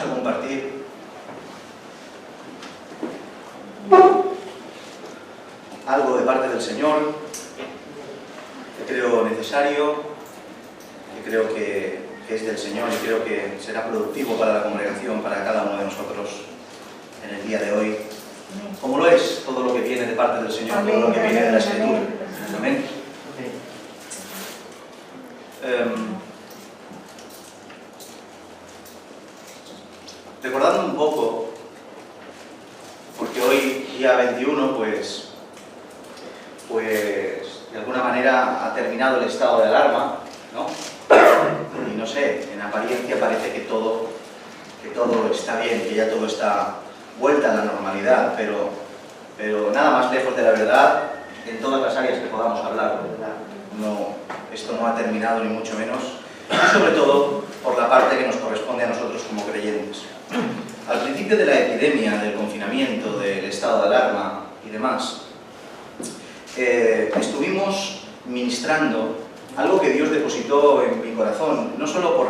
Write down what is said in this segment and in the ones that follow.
vamos a compartir algo de parte del Señor que creo necesario, que creo que es del Señor y creo que será productivo para la congregación, para cada uno de nosotros en el día de hoy, como lo es todo lo que viene de parte del Señor, todo lo que viene de la Escritura. Amén. Recordando un poco, porque hoy, día 21, pues de alguna manera ha terminado el estado de alarma, ¿no? Y no sé, en apariencia parece que todo está bien, que ya todo está vuelta a la normalidad, pero nada más lejos de la verdad en todas las áreas que podamos hablar. Esto no ha terminado ni mucho menos, y sobre todo por la parte que nos corresponde a nosotros como creyentes. Al principio de la epidemia, del confinamiento, del estado de alarma y demás, estuvimos ministrando algo que Dios depositó en mi corazón, no solo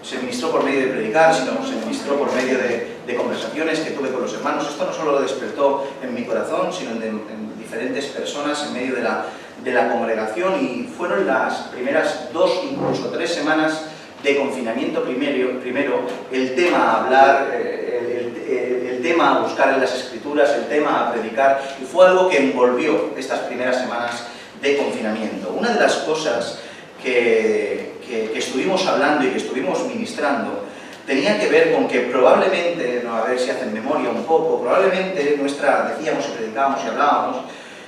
se ministró por medio de predicar, sino se ministró por medio de conversaciones que tuve con los hermanos. Esto no solo lo despertó en mi corazón, sino en diferentes personas en medio de la congregación, y fueron las primeras 2, incluso 3 semanas de confinamiento primero el tema a hablar, el tema a buscar en las Escrituras, el tema a predicar, y fue algo que envolvió estas primeras semanas de confinamiento. Una de las cosas que estuvimos hablando y que estuvimos ministrando tenía que ver con que probablemente, a ver si hacen memoria un poco, probablemente decíamos y predicábamos y hablábamos,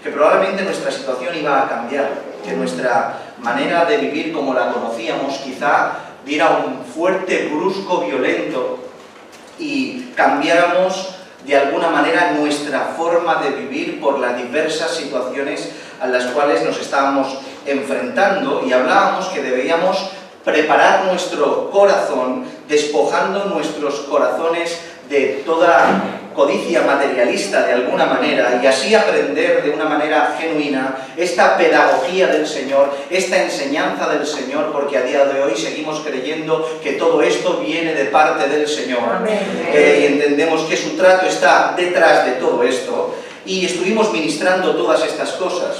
que probablemente nuestra situación iba a cambiar, que nuestra manera de vivir como la conocíamos quizá diera un fuerte, brusco, violento, y cambiáramos de alguna manera nuestra forma de vivir por las diversas situaciones a las cuales nos estábamos enfrentando, y hablábamos que debíamos preparar nuestro corazón, despojando nuestros corazones de toda codicia materialista de alguna manera, y así aprender de una manera genuina esta pedagogía del Señor, esta enseñanza del Señor, porque a día de hoy seguimos creyendo que todo esto viene de parte del Señor. Y entendemos que su trato está detrás de todo esto, y estuvimos ministrando todas estas cosas.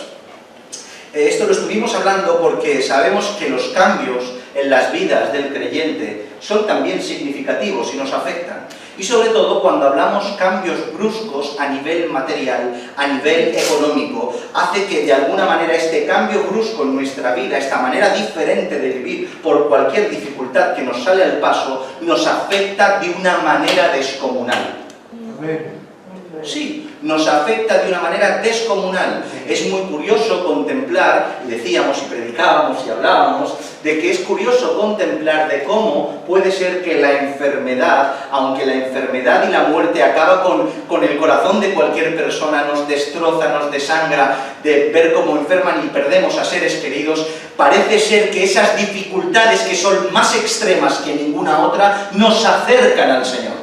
Esto lo estuvimos hablando porque sabemos que los cambios en las vidas del creyente son también significativos y nos afectan. Y sobre todo cuando hablamos cambios bruscos a nivel material, a nivel económico, hace que de alguna manera este cambio brusco en nuestra vida, esta manera diferente de vivir por cualquier dificultad que nos sale al paso, nos afecta de una manera descomunal. Sí, nos afecta de una manera descomunal. Es muy curioso contemplar, y decíamos y predicábamos y hablábamos, de que es curioso contemplar de cómo puede ser que la enfermedad, aunque la enfermedad y la muerte acaba con el corazón de cualquier persona, nos destroza, nos desangra, de ver cómo enferman y perdemos a seres queridos, parece ser que esas dificultades que son más extremas que ninguna otra, nos acercan al Señor.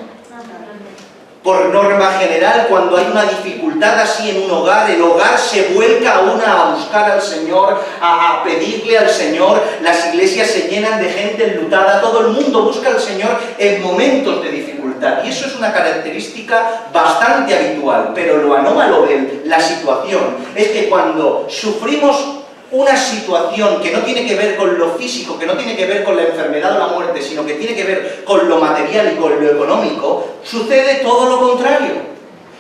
Por norma general, cuando hay una dificultad así en un hogar, el hogar se vuelca a buscar al Señor, a pedirle al Señor. Las iglesias se llenan de gente enlutada, todo el mundo busca al Señor en momentos de dificultad. Y eso es una característica bastante habitual, pero lo anómalo de la situación es que cuando sufrimos una situación que no tiene que ver con lo físico, que no tiene que ver con la enfermedad o la muerte, sino que tiene que ver con lo material y con lo económico, sucede todo lo contrario.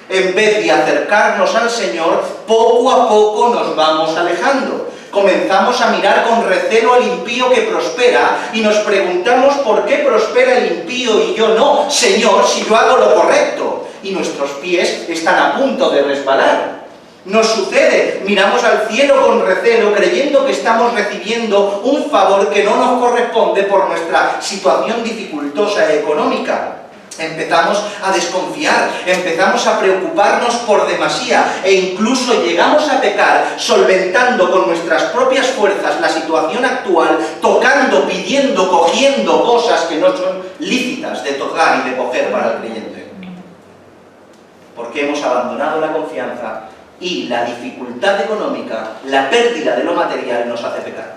En vez de acercarnos al Señor, poco a poco nos vamos alejando. Comenzamos a mirar con recelo al impío que prospera y nos preguntamos por qué prospera el impío y yo no. Señor, si yo hago lo correcto. Y nuestros pies están a punto de resbalar. Nos sucede, miramos al cielo con recelo, creyendo que estamos recibiendo un favor que no nos corresponde por nuestra situación dificultosa económica. Empezamos a desconfiar, empezamos a preocuparnos por demasía e incluso llegamos a pecar solventando con nuestras propias fuerzas la situación actual, tocando, pidiendo, cogiendo cosas que no son lícitas de tocar y de coger para el creyente. Porque hemos abandonado la confianza y la dificultad económica, la pérdida de lo material nos hace pecar.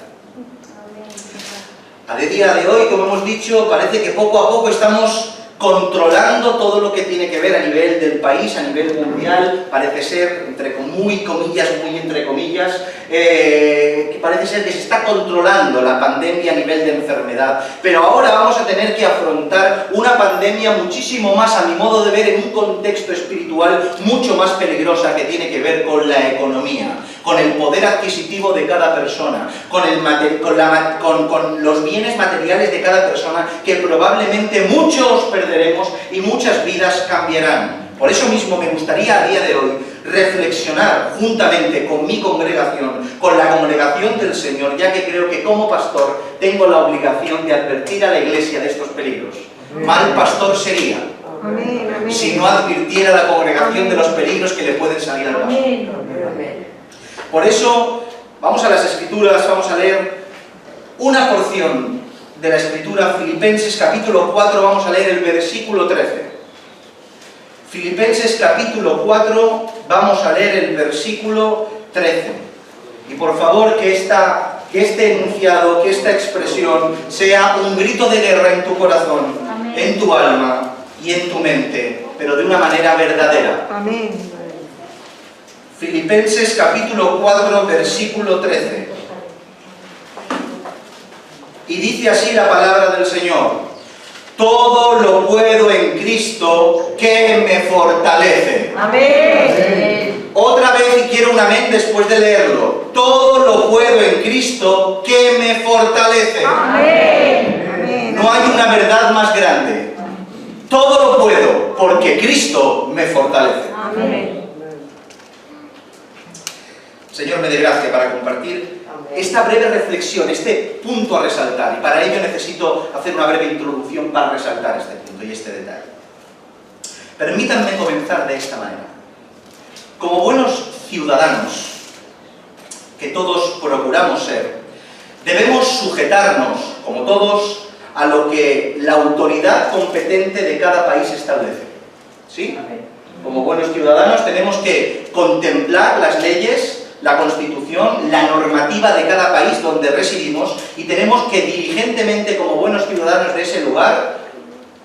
A día de hoy, como hemos dicho, parece que poco a poco estamos controlando todo lo que tiene que ver a nivel del país, a nivel mundial. Parece ser, muy entre comillas, que parece ser que se está controlando la pandemia a nivel de enfermedad, pero ahora vamos a tener que afrontar una pandemia muchísimo más, a mi modo de ver, en un contexto espiritual mucho más peligrosa, que tiene que ver con la economía, con el poder adquisitivo de cada persona, con los bienes materiales de cada persona, que probablemente muchos perderemos y muchas vidas cambiarán. Por eso mismo me gustaría a día de hoy reflexionar juntamente con mi congregación, con la congregación del Señor, ya que creo que como pastor tengo la obligación de advertir a la Iglesia de estos peligros. Mal pastor sería si no advirtiera a la congregación de los peligros que le pueden salir al paso. Por eso, vamos a las Escrituras, vamos a leer una porción de la Escritura, Filipenses capítulo 4, vamos a leer el versículo 13. Filipenses capítulo 4, vamos a leer el versículo 13. Y por favor que este enunciado, que esta expresión sea un grito de guerra en tu corazón, amén, en tu alma y en tu mente, pero de una manera verdadera. Amén. Filipenses capítulo 4, versículo 13. Y dice así la palabra del Señor: todo lo puedo en Cristo que me fortalece. Amén. Otra vez, y quiero un amén después de leerlo. Todo lo puedo en Cristo que me fortalece. Amén. No hay una verdad más grande. Todo lo puedo porque Cristo me fortalece. Amén. Señor, me dé gracia para compartir esta breve reflexión, este punto a resaltar, y para ello necesito hacer una breve introducción para resaltar este punto y este detalle. Permítanme comenzar de esta manera. Como buenos ciudadanos, que todos procuramos ser, debemos sujetarnos, como todos, a lo que la autoridad competente de cada país establece. ¿Sí? Como buenos ciudadanos tenemos que contemplar las leyes, la Constitución, la normativa de cada país donde residimos, y tenemos que diligentemente, como buenos ciudadanos de ese lugar,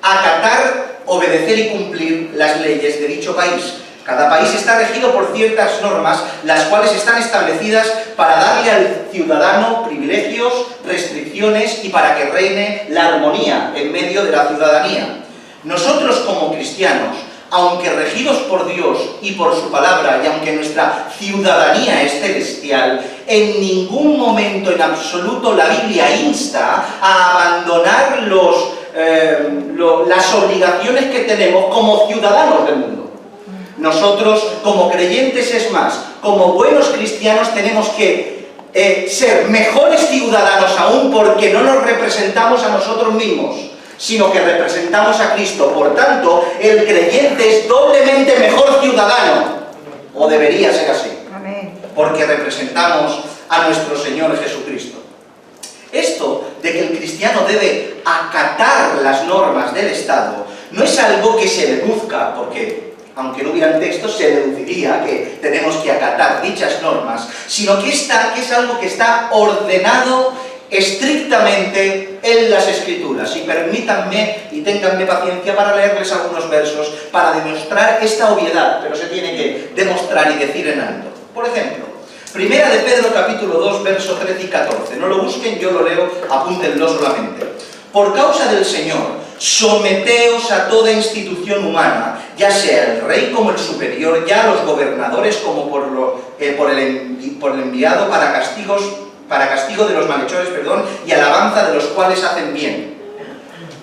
acatar, obedecer y cumplir las leyes de dicho país. Cada país está regido por ciertas normas, las cuales están establecidas para darle al ciudadano privilegios, restricciones y para que reine la armonía en medio de la ciudadanía. Nosotros como cristianos, aunque regidos por Dios y por su palabra, y aunque nuestra ciudadanía es celestial, en ningún momento en absoluto la Biblia insta a abandonar las obligaciones que tenemos como ciudadanos del mundo. Nosotros, como creyentes, es más, como buenos cristianos, tenemos que ser mejores ciudadanos aún, porque no nos representamos a nosotros mismos, sino que representamos a Cristo. Por tanto, el creyente es doblemente mejor ciudadano, o debería ser así, porque representamos a nuestro Señor Jesucristo. Esto de que el cristiano debe acatar las normas del Estado no es algo que se deduzca, porque aunque no hubieran textos, se deduciría que tenemos que acatar dichas normas, sino que es algo que está ordenado estrictamente en las Escrituras. Y permítanme y ténganme paciencia para leerles algunos versos para demostrar esta obviedad, pero se tiene que demostrar y decir en alto. Por ejemplo, Primera de Pedro capítulo 2, versos 13 y 14. No lo busquen, yo lo leo, apúntenlo solamente. Por causa del Señor, someteos a toda institución humana, ya sea el rey como el superior, ya a los gobernadores como por el enviado para castigo de los malhechores, y alabanza de los cuales hacen bien.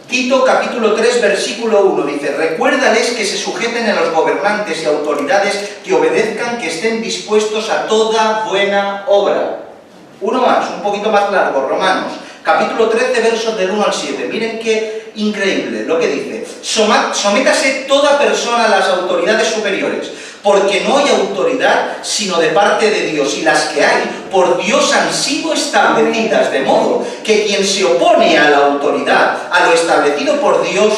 Tito capítulo 3, versículo 1 dice: recuérdales que se sujeten a los gobernantes y autoridades, que obedezcan, que estén dispuestos a toda buena obra. Uno más, un poquito más largo, Romanos capítulo 13, versos del 1 al 7. Miren qué increíble lo que dice: sométase toda persona a las autoridades superiores, porque no hay autoridad sino de parte de Dios, y las que hay por Dios han sido establecidas, de modo que quien se opone a la autoridad, a lo establecido por Dios,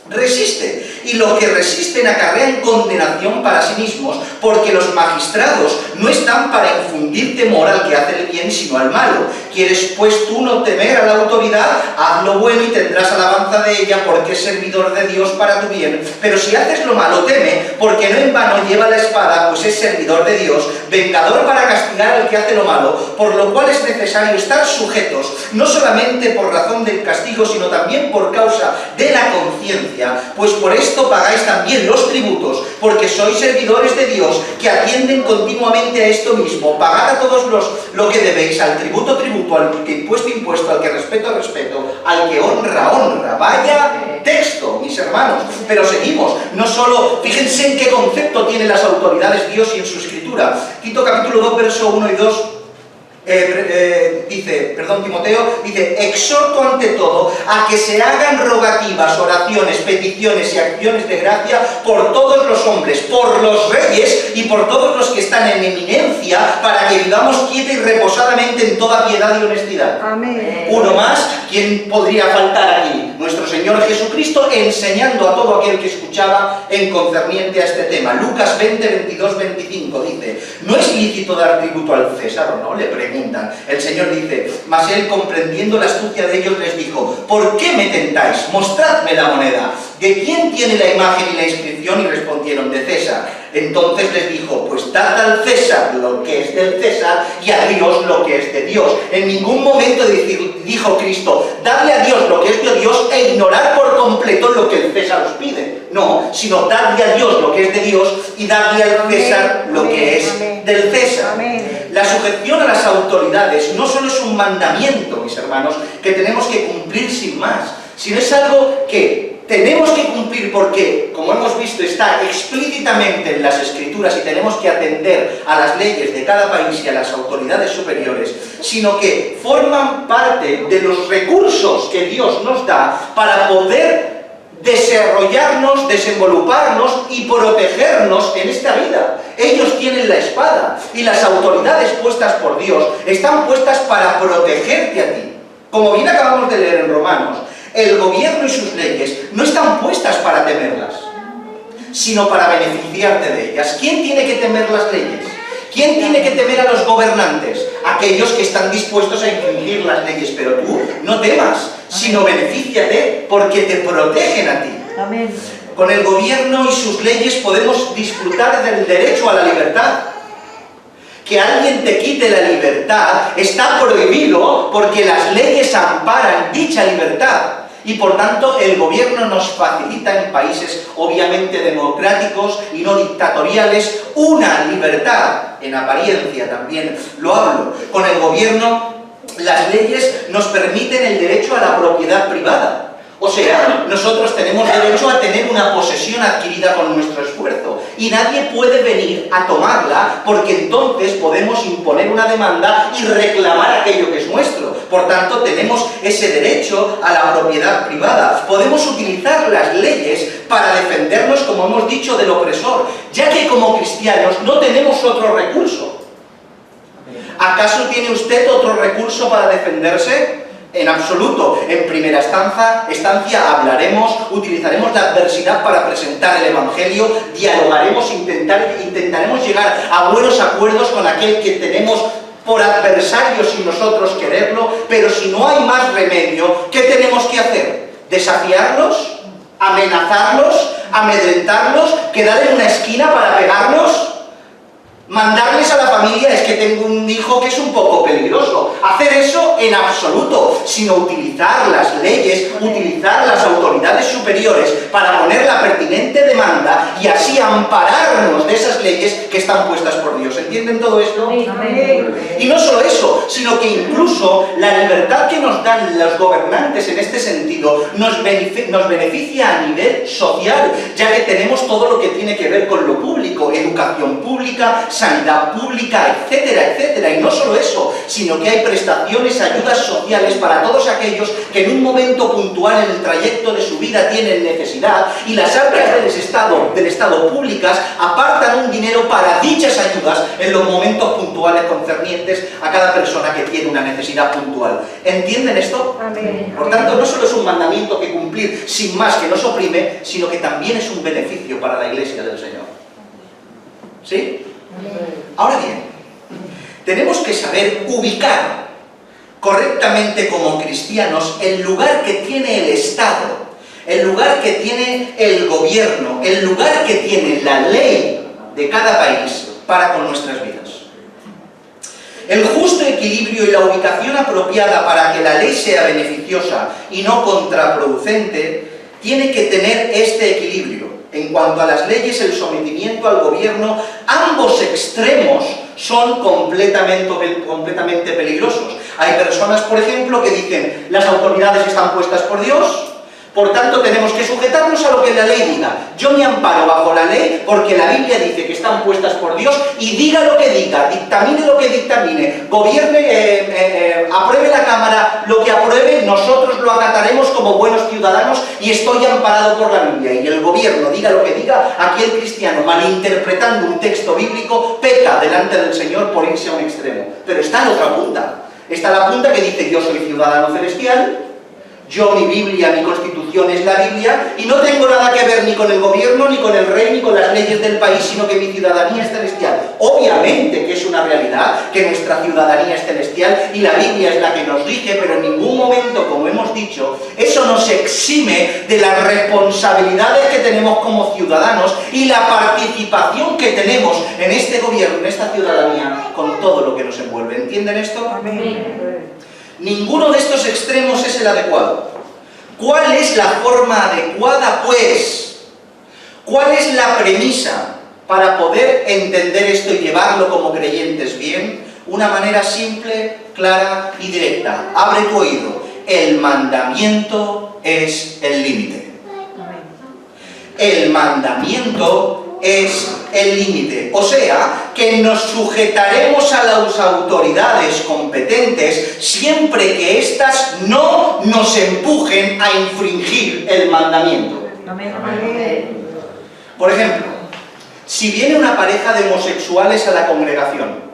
resiste, y lo que resisten acarrean condenación para sí mismos, porque los magistrados no están para infundir temor al que hace el bien, sino al malo. ¿Quieres pues tú no temer a la autoridad? Haz lo bueno y tendrás alabanza de ella, porque es servidor de Dios para tu bien. Pero si haces lo malo, teme, porque no en vano lleva la espada, pues es servidor de Dios, vengador para castigar al que hace lo malo, por lo cual es necesario estar sujetos, no solamente por razón del castigo, sino también por causa de la conciencia, pues por esto pagáis también los tributos, porque sois servidores de Dios, que atienden continuamente a esto mismo. Pagad a todos lo que debéis, al tributo, tributo, al que impuesto, al que respeto, respeto, al que honra, honra. Vaya texto, mis hermanos. Pero seguimos, no solo, fíjense en qué concepto tienen las autoridades Dios y en su escritura. Tito capítulo 2, verso 1 y 2, Timoteo dice: exhorto ante todo a que se hagan rogativas, oraciones, peticiones y acciones de gracia por todos los hombres, por los reyes y por todos los que están en eminencia, para que vivamos quieta y reposadamente en toda piedad y honestidad. Amén. Uno más, ¿quién podría faltar aquí? Nuestro Señor Jesucristo, enseñando a todo aquel que escuchaba en concerniente a este tema. Lucas 20, 22, 25 dice: ¿no es lícito dar tributo al César o no? Le preguntan. El Señor dice: mas él, comprendiendo la astucia de ellos, les dijo: ¿por qué me tentáis? Mostradme la moneda. ¿De quién tiene la imagen y la inscripción? Y respondieron: de César. Entonces les dijo: pues dad al César lo que es del César y a Dios lo que es de Dios. En ningún momento dijo Cristo: dadle a Dios lo que es de Dios e ignorar por completo lo que el César os pide. No, sino dadle a Dios lo que es de Dios y dadle al César lo que es del César. La sujeción a las autoridades no solo es un mandamiento, mis hermanos, que tenemos que cumplir sin más, sino es algo que tenemos que cumplir porque, como hemos visto, está explícitamente en las Escrituras y tenemos que atender a las leyes de cada país y a las autoridades superiores, sino que forman parte de los recursos que Dios nos da para poder desarrollarnos, desenvoluparnos y protegernos en esta vida. Ellos tienen la espada y las autoridades puestas por Dios están puestas para protegerte a ti. Como bien acabamos de leer en Romanos, el gobierno y sus leyes no están puestas para temerlas, sino para beneficiarte de ellas. ¿Quién tiene que temer las leyes? ¿Quién tiene que temer a los gobernantes? Aquellos que están dispuestos a infringir las leyes, pero tú no temas, sino benefíciate porque te protegen a ti. Amén. Con el gobierno y sus leyes podemos disfrutar del derecho a la libertad. Que alguien te quite la libertad está prohibido porque las leyes amparan dicha libertad. Y por tanto el gobierno nos facilita en países obviamente democráticos y no dictatoriales una libertad, en apariencia también lo hablo. Con el gobierno las leyes nos permiten el derecho a la propiedad privada. O sea, nosotros tenemos derecho a tener una posesión adquirida con nuestro esfuerzo y nadie puede venir a tomarla porque entonces podemos imponer una demanda y reclamar aquello que es nuestro. Por tanto, tenemos ese derecho a la propiedad privada. Podemos utilizar las leyes para defendernos, como hemos dicho, del opresor, ya que como cristianos no tenemos otro recurso. ¿Acaso tiene usted otro recurso para defenderse? En absoluto. En primera instancia hablaremos, utilizaremos la adversidad para presentar el Evangelio, dialogaremos, intentaremos llegar a buenos acuerdos con aquel que tenemos por adversario sin nosotros quererlo, pero si no hay más remedio, ¿qué tenemos que hacer? ¿Desafiarlos? ¿Amenazarlos? ¿Amedrentarlos? ¿Quedar en una esquina para pegarnos? Mandarles a la familia: es que tengo un hijo que es un poco peligroso. Hacer eso en absoluto, sino utilizar las leyes, utilizar las autoridades superiores para poner la pertinente demanda y así ampararnos de esas leyes que están puestas por Dios. ¿Entienden todo esto? Amén. Y no solo eso, sino que incluso la libertad que nos dan los gobernantes en este sentido nos beneficia a nivel social, ya que tenemos todo lo que tiene que ver con lo público: educación pública, sanidad pública, etcétera, etcétera. Y no solo eso, sino que hay prestaciones, ayudas sociales para todos aquellos que en un momento puntual en el trayecto de su vida tienen necesidad, y las arcas del Estado públicas apartan un dinero para dichas ayudas en los momentos puntuales concernientes a cada persona que tiene una necesidad puntual. ¿Entienden esto? Amén. Por tanto, no solo es un mandamiento que cumplir sin más, que nos oprime, sino que también es un beneficio para la Iglesia del Señor. ¿Sí? Ahora bien, tenemos que saber ubicar correctamente como cristianos el lugar que tiene el Estado, el lugar que tiene el gobierno, el lugar que tiene la ley de cada país para con nuestras vidas. El justo equilibrio y la ubicación apropiada para que la ley sea beneficiosa y no contraproducente tiene que tener este equilibrio. En cuanto a las leyes, el sometimiento al gobierno, ambos extremos son completamente peligrosos. Hay personas, por ejemplo, que dicen: las autoridades están puestas por Dios, por tanto tenemos que sujetarnos a lo que la ley diga. Yo me amparo bajo la ley porque la Biblia dice que están puestas por Dios, y diga lo que diga, dictamine lo que dictamine, gobierne, apruebe la Cámara lo que apruebe, nosotros lo acataremos como buenos ciudadanos y estoy amparado por la Biblia. Y el gobierno diga lo que diga, aquí el cristiano, malinterpretando un texto bíblico, peca delante del Señor por irse a un extremo. Pero está en otra punta. Está la punta que dice: yo soy ciudadano celestial, yo, mi Biblia, mi Constitución es la Biblia, y no tengo nada que ver ni con el gobierno, ni con el rey, ni con las leyes del país, sino que mi ciudadanía es celestial. Obviamente que es una realidad que nuestra ciudadanía es celestial y la Biblia es la que nos rige, pero en ningún momento, como hemos dicho, eso nos exime de las responsabilidades que tenemos como ciudadanos y la participación que tenemos en este gobierno, en esta ciudadanía, con todo lo que nos envuelve. ¿Entienden esto? Amén. Ninguno de estos extremos es el adecuado. ¿Cuál es la forma adecuada, pues? ¿Cuál es la premisa para poder entender esto y llevarlo como creyentes bien? Una manera simple, clara y directa. Abre tu oído. El mandamiento es el límite. El mandamiento es el límite, o sea, que nos sujetaremos a las autoridades competentes siempre que éstas no nos empujen a infringir el mandamiento. Por ejemplo, si viene una pareja de homosexuales a la congregación,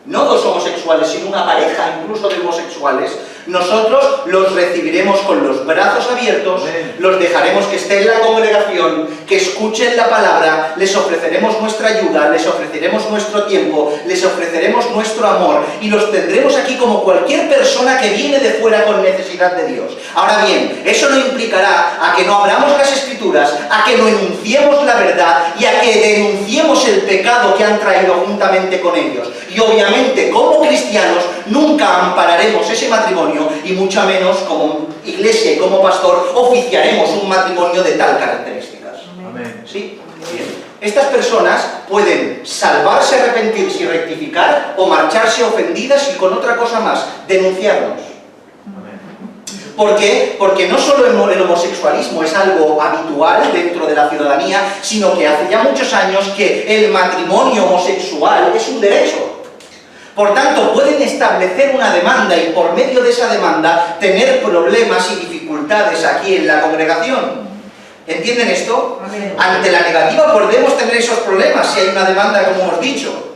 no dos homosexuales, sino una pareja incluso de homosexuales, nosotros los recibiremos con los brazos abiertos, los dejaremos que estén en la congregación, que escuchen la palabra, les ofreceremos nuestra ayuda, les ofreceremos nuestro tiempo, les ofreceremos nuestro amor, y los tendremos aquí como cualquier persona que viene de fuera con necesidad de Dios. Ahora bien, eso no implicará a que no abramos las Escrituras, a que no enunciemos la verdad y a que denunciemos el pecado que han traído juntamente con ellos. Y obviamente, como cristianos, nunca ampararemos ese matrimonio, y mucho menos como iglesia y como pastor oficiaremos un matrimonio de tal características. Amén. ¿Sí? Bien. Estas personas pueden salvarse, arrepentirse y rectificar, o marcharse ofendidas y con otra cosa más, denunciarnos. ¿Por qué? Porque no solo el homosexualismo es algo habitual dentro de la ciudadanía, sino que hace ya muchos años que el matrimonio homosexual es un derecho. Por tanto, pueden establecer una demanda y por medio de esa demanda tener problemas y dificultades aquí en la congregación. ¿Entienden esto? Amén. Ante la negativa podemos tener esos problemas si hay una demanda, como hemos dicho,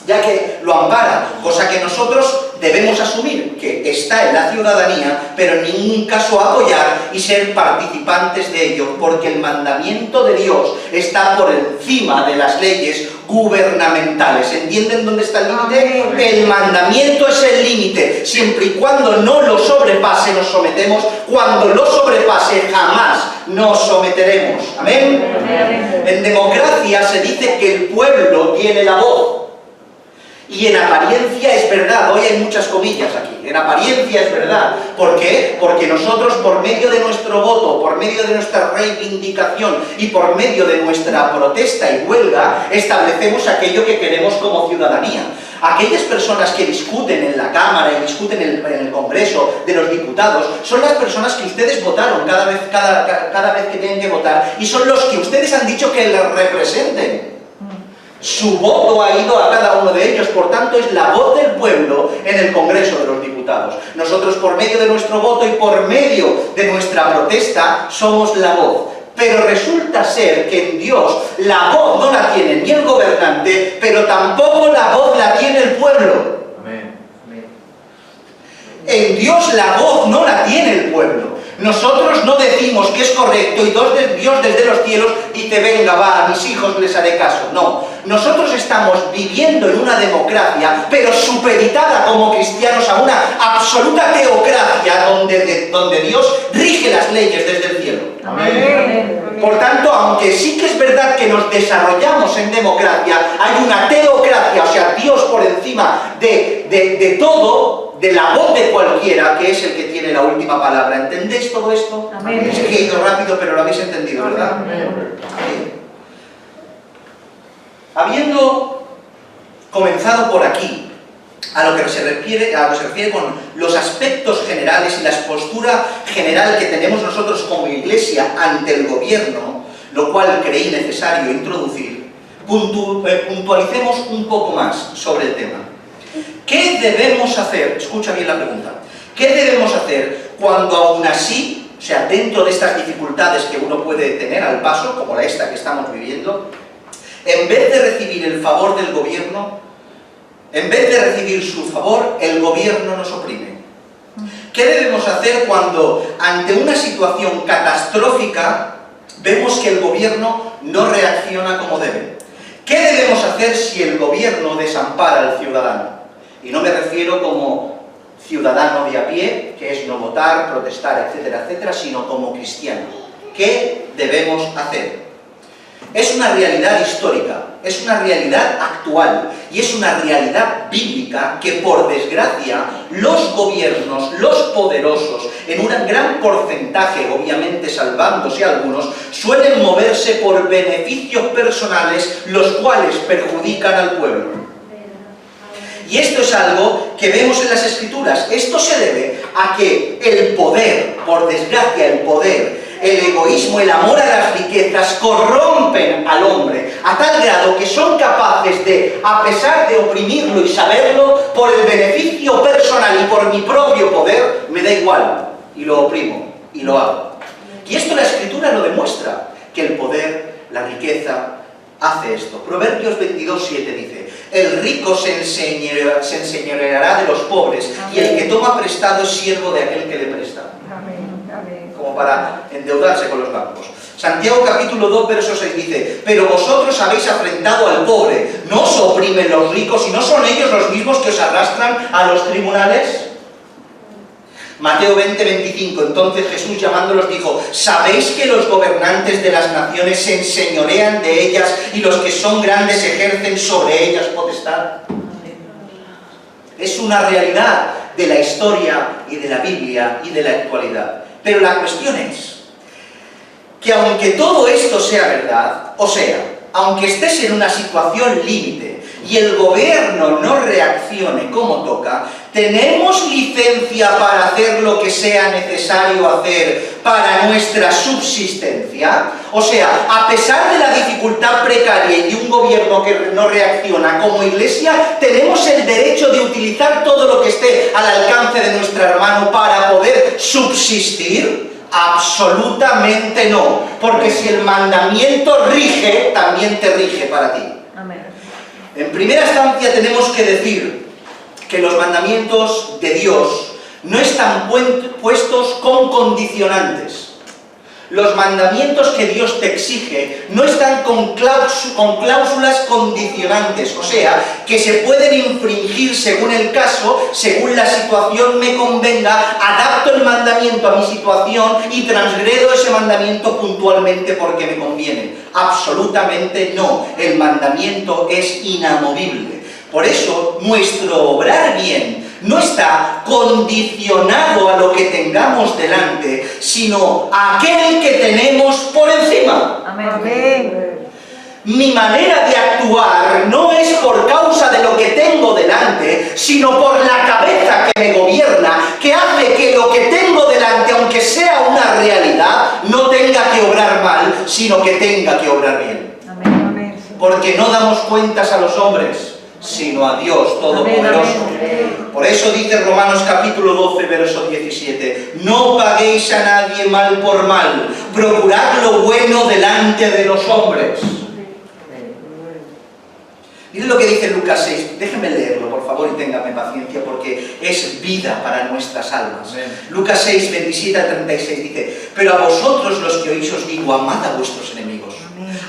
ya que lo ampara, cosa que nosotros debemos asumir que está en la ciudadanía, pero en ningún caso apoyar y ser participantes de ello, porque el mandamiento de Dios está por encima de las leyes gubernamentales. ¿Entienden dónde está el límite? El mandamiento es el límite. Siempre y cuando no lo sobrepase, nos sometemos. Cuando lo sobrepase, jamás nos someteremos. ¿Amén? Amén. En democracia se dice que el pueblo tiene la voz. Y en apariencia es verdad, hoy hay muchas comillas aquí, en apariencia es verdad. ¿Por qué? Porque nosotros, por medio de nuestro voto, por medio de nuestra reivindicación y por medio de nuestra protesta y huelga, establecemos aquello que queremos como ciudadanía. Aquellas personas que discuten en la Cámara y discuten en el Congreso de los Diputados son las personas que ustedes votaron cada vez que tienen que votar, y son los que ustedes han dicho que les representen. Su voto ha ido a cada uno de ellos, por tanto es la voz del pueblo en el Congreso de los Diputados. Nosotros, por medio de nuestro voto y por medio de nuestra protesta, somos la voz. Pero resulta ser que en Dios la voz no la tiene ni el gobernante, pero tampoco la voz la tiene el pueblo. En Dios la voz no la tiene el pueblo. Nosotros no decimos que es correcto y Dios desde los cielos dice, venga, va, a mis hijos les haré caso. No, nosotros estamos viviendo en una democracia, pero supeditada como cristianos a una absoluta teocracia donde Dios rige las leyes desde el cielo. Amén. Por tanto, aunque sí que es verdad que nos desarrollamos en democracia, hay una teocracia, o sea, Dios por encima de todo, de la voz de cualquiera, que es el que tiene la última palabra. ¿Entendéis todo esto? Amén. Es que he ido rápido, pero lo habéis entendido, ¿verdad? Amén. Habiendo comenzado por aquí, a lo que se refiere con los aspectos generales y la postura general que tenemos nosotros como Iglesia ante el gobierno, lo cual creí necesario introducir, puntualicemos un poco más sobre el tema. ¿Qué debemos hacer? Escucha bien la pregunta. ¿Qué debemos hacer cuando aún así, o sea, dentro de estas dificultades que uno puede tener al paso, como esta que estamos viviendo, en vez de recibir el favor del gobierno, en vez de recibir su favor, el gobierno nos oprime? ¿Qué debemos hacer cuando ante una situación catastrófica vemos que el gobierno no reacciona como debe? ¿Qué debemos hacer si el gobierno desampara al ciudadano? Y no me refiero como ciudadano de a pie, que es no votar, protestar, etcétera, etcétera, sino como cristiano. ¿Qué debemos hacer? Es una realidad histórica, es una realidad actual y es una realidad bíblica que, por desgracia, los gobiernos, los poderosos, en un gran porcentaje, obviamente salvándose algunos, suelen moverse por beneficios personales, los cuales perjudican al pueblo. Y esto es algo que vemos en las Escrituras. Esto se debe a que el poder, por desgracia el poder, el egoísmo, el amor a las riquezas corrompen al hombre a tal grado que son capaces de, a pesar de oprimirlo y saberlo, por el beneficio personal y por mi propio poder, me da igual y lo oprimo y lo hago. Y esto la Escritura lo demuestra, que el poder, la riqueza, hace esto. Proverbios 22:7 dice: el rico se enseñoreará de los pobres, y el que toma prestado es siervo de aquel que le presta. Como para endeudarse con los bancos. Santiago capítulo 2, verso 6 dice: pero vosotros habéis afrentado al pobre, no os oprimen los ricos, y no son ellos los mismos que os arrastran a los tribunales. Mateo 20:25, entonces Jesús llamándolos dijo: ¿sabéis que los gobernantes de las naciones se enseñorean de ellas y los que son grandes ejercen sobre ellas potestad? Es una realidad de la historia y de la Biblia y de la actualidad. Pero la cuestión es que aunque todo esto sea verdad, o sea, aunque estés en una situación límite y el gobierno no reaccione como toca, tenemos licencia para hacer lo que sea necesario hacer para nuestra subsistencia. O sea, a pesar de la dificultad precaria y de un gobierno que no reacciona, como Iglesia tenemos el derecho de utilizar todo lo que esté al alcance de nuestro hermano para poder subsistir. Absolutamente no, porque si el mandamiento rige, también te rige para ti. Amén. En primera instancia tenemos que decir que los mandamientos de Dios no están puestos con condicionantes. Los mandamientos que Dios te exige no están con cláusulas condicionantes, o sea, que se pueden infringir según el caso, según la situación me convenga, adapto el mandamiento a mi situación y transgredo ese mandamiento puntualmente porque me conviene. Absolutamente no, el mandamiento es inamovible. Por eso, nuestro obrar bien no está condicionado a lo que tengamos delante, sino a aquel que tenemos por encima. Amén. Mi manera de actuar no es por causa de lo que tengo delante, sino por la cabeza que me gobierna, que hace que lo que tengo delante, aunque sea una realidad, no tenga que obrar mal, sino que tenga que obrar bien. Amén. Amén. porque no damos cuentas a los hombres, sino a Dios Todopoderoso. Por eso dice Romanos capítulo 12, verso 17, no paguéis a nadie mal por mal, procurad lo bueno delante de los hombres. Miren lo que dice Lucas 6, déjenme leerlo por favor y ténganme paciencia porque es vida para nuestras almas. Lucas 6, 27 al 36 dice, pero a vosotros los que oís os digo, amad a vuestros enemigos,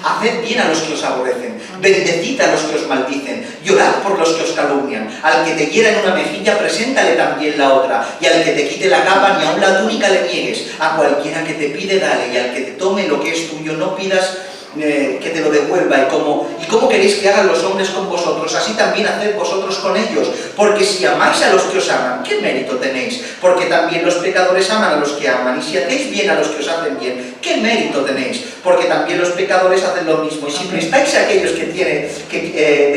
haced bien a los que os aborrecen, bendecid a los que os maldicen, llorad por los que os calumnian, al que te hiera en una mejilla, preséntale también la otra, y al que te quite la capa, ni aun la túnica le niegues, a cualquiera que te pide dale, y al que te tome lo que es tuyo, no pidas que te lo devuelva. ¿Y cómo queréis que hagan los hombres con vosotros? Así también haced vosotros con ellos, porque si amáis a los que os aman, ¿qué mérito tenéis? Porque también los pecadores aman a los que aman, y si hacéis bien a los que os hacen bien, ¿qué mérito tenéis? Porque también los pecadores hacen lo mismo, y si prestáis a aquellos de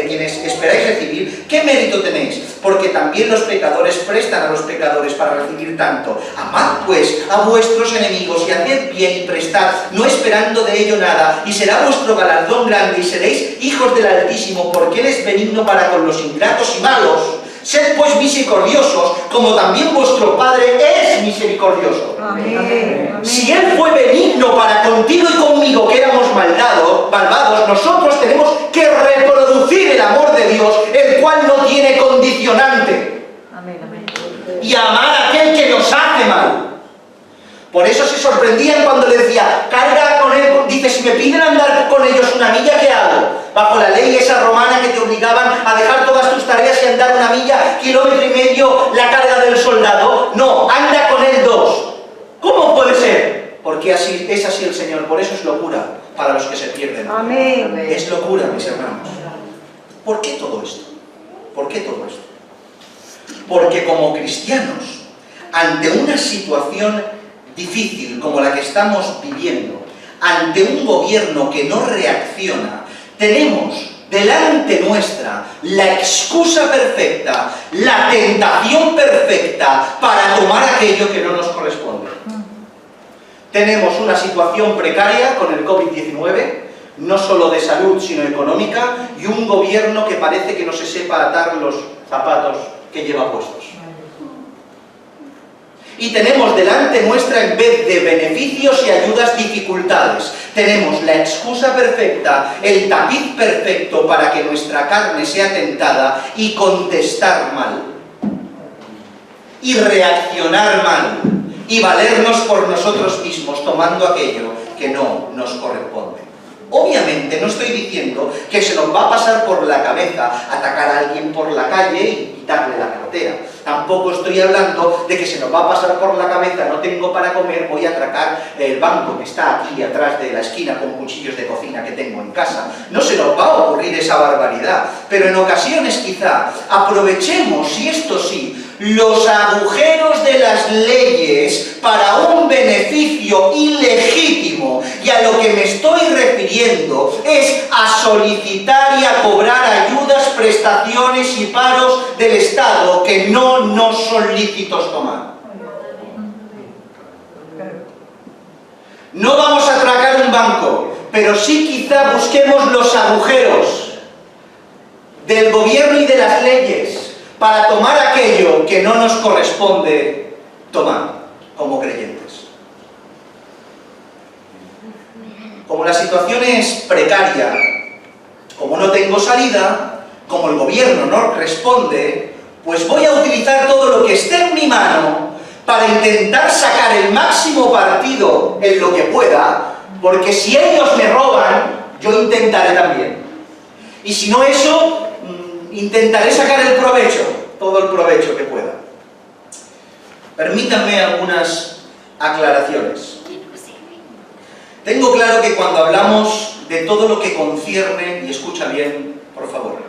quienes esperáis recibir, ¿qué mérito tenéis? Porque también los pecadores prestan a los pecadores para recibir tanto. Amad pues a vuestros enemigos y haced bien y prestad, no esperando de ello nada, y será vuestro galardón grande y seréis hijos del Altísimo, porque Él es benigno para con los ingratos y malos. Sed pues misericordiosos, como también vuestro Padre es misericordioso. Amén. Si Él fue benigno para contigo y conmigo, que éramos malvados, nosotros tenemos que reproducir el amor de Dios, el cual no tiene condicionante. Amén. Y amar a aquel que nos hace mal. Por eso se sorprendían cuando le decía, carga con él, dice, si me piden andar con ellos una milla, ¿qué hago? Bajo la ley esa romana que te obligaban a dejar todas tus tareas y andar una milla, 1,5 kilómetros la carga del soldado. No, anda con él 2. ¿Cómo puede ser? Porque así es así el Señor, por eso es locura para los que se pierden. Amén. Es locura, mis hermanos. ¿Por qué todo esto? ¿Por qué todo esto? Porque como cristianos, ante una situación difícil como la que estamos viviendo, ante un gobierno que no reacciona, tenemos delante nuestra la excusa perfecta, la tentación perfecta para tomar aquello que no nos corresponde. Tenemos una situación precaria con el COVID-19, no solo de salud sino económica, y un gobierno que parece que no se sepa atar los zapatos que lleva puestos. Y tenemos delante nuestra, en vez de beneficios y ayudas, dificultades. Tenemos la excusa perfecta, el tapiz perfecto para que nuestra carne sea tentada y contestar mal. Y reaccionar mal. Y valernos por nosotros mismos, tomando aquello que no nos corresponde. Obviamente no estoy diciendo que se nos va a pasar por la cabeza atacar a alguien por la calle y quitarle la cartera. Tampoco estoy hablando de que se nos va a pasar por la cabeza, no tengo para comer, voy a atracar el banco que está aquí atrás de la esquina con cuchillos de cocina que tengo en casa. No se nos va a ocurrir esa barbaridad, pero en ocasiones quizá aprovechemos, y esto sí, los agujeros de las leyes para un beneficio ilegítimo, y a lo que me estoy refiriendo es a solicitar y a cobrar ayudas, prestaciones y paros del Estado que no nos son lícitos tomar. No vamos a atracar un banco, pero sí quizá busquemos los agujeros del gobierno y de las leyes para tomar aquello que no nos corresponde tomar como creyentes. Como la situación es precaria, como no tengo salida, como el gobierno no responde, pues voy a utilizar todo lo que esté en mi mano para intentar sacar el máximo partido en lo que pueda, porque si ellos me roban, yo intentaré también. Y si no eso, intentaré sacar el provecho, todo el provecho que pueda. Permítanme algunas aclaraciones. Tengo claro que cuando hablamos de todo lo que concierne, y escucha bien, por favor,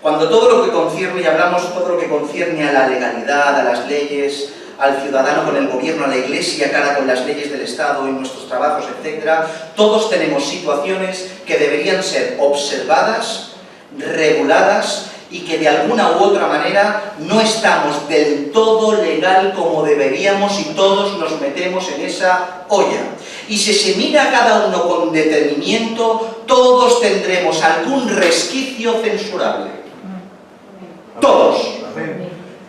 cuando todo lo que concierne, y hablamos todo lo que concierne a la legalidad, a las leyes, al ciudadano con el gobierno, a la iglesia cara con las leyes del Estado, en nuestros trabajos, etc., todos tenemos situaciones que deberían ser observadas, reguladas, y que de alguna u otra manera no estamos del todo legal como deberíamos, y todos nos metemos en esa olla. Y si se mira a cada uno con detenimiento, todos tendremos algún resquicio censurable. Todos.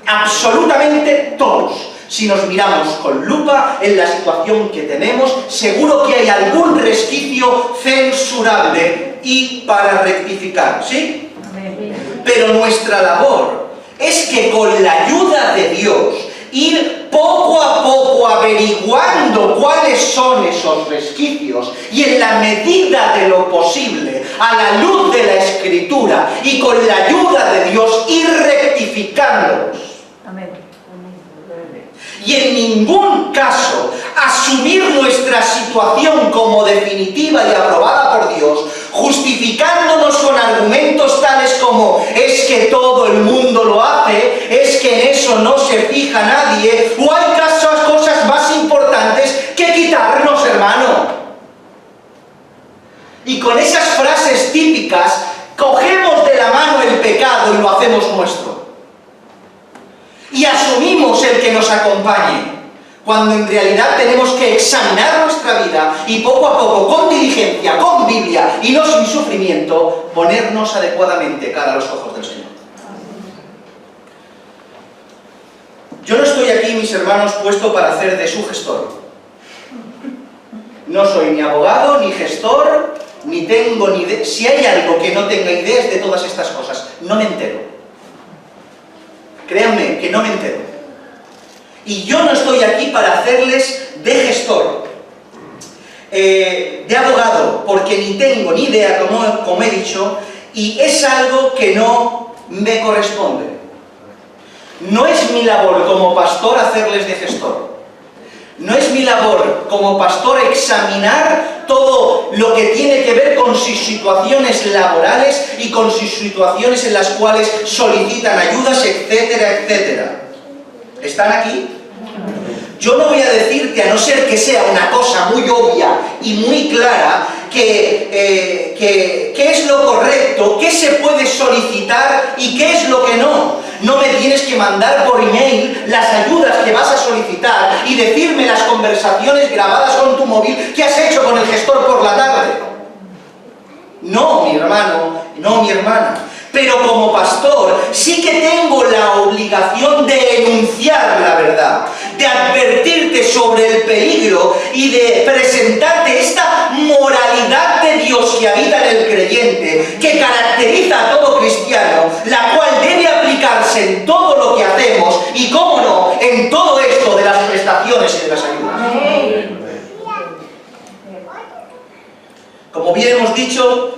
Absolutamente todos. Si nos miramos con lupa en la situación que tenemos, seguro que hay algún resquicio censurable y para rectificar, ¿sí? Pero nuestra labor es que con la ayuda de Dios, ir poco a poco averiguando cuáles son esos resquicios y en la medida de lo posible, a la luz de la Escritura y con la ayuda de Dios, ir rectificándolos. Y en ningún caso asumir nuestra situación como definitiva y aprobada por Dios, justificándonos con argumentos tales como es que todo el mundo lo hace, es que en eso no se fija nadie, o hay cosas más importantes que quitarnos, hermano. Y con esas frases típicas cogemos de la mano el pecado y lo hacemos nuestro. Y asumimos el que nos acompañe, cuando en realidad tenemos que examinar nuestra vida y poco a poco, con diligencia, con Biblia y no sin sufrimiento, ponernos adecuadamente cara a los ojos del Señor. Yo no estoy aquí, mis hermanos, puesto para hacer de su gestor. No soy ni abogado, ni gestor, ni tengo ni idea. Si hay algo que no tenga ideas de todas estas cosas, no me entero. Créanme que no me entero. Y yo no estoy aquí para hacerles de gestor, de abogado, porque ni tengo ni idea, como he dicho, y es algo que no me corresponde. No es mi labor como pastor hacerles de gestor. No es mi labor como pastor examinar todo lo que tiene que ver con sus situaciones laborales y con sus situaciones en las cuales solicitan ayudas, etcétera, etcétera. ¿Están aquí? Yo no voy a decirte, a no ser que sea una cosa muy obvia y muy clara, qué es lo correcto, qué se puede solicitar y qué es lo que no. No me tienes que mandar por email las ayudas que vas a solicitar y decirme las conversaciones grabadas con tu móvil que has hecho con el gestor por la tarde. No, mi hermano, no, mi hermana. Pero como pastor sí que tengo la obligación de enunciar la verdad, de advertirte sobre el peligro y de presentarte esta moralidad de Dios que habita en el creyente, que caracteriza a todo cristiano, la cual debe aplicarse en todo lo que hacemos y, cómo no, en todo esto de las prestaciones y de las ayudas. Como bien hemos dicho,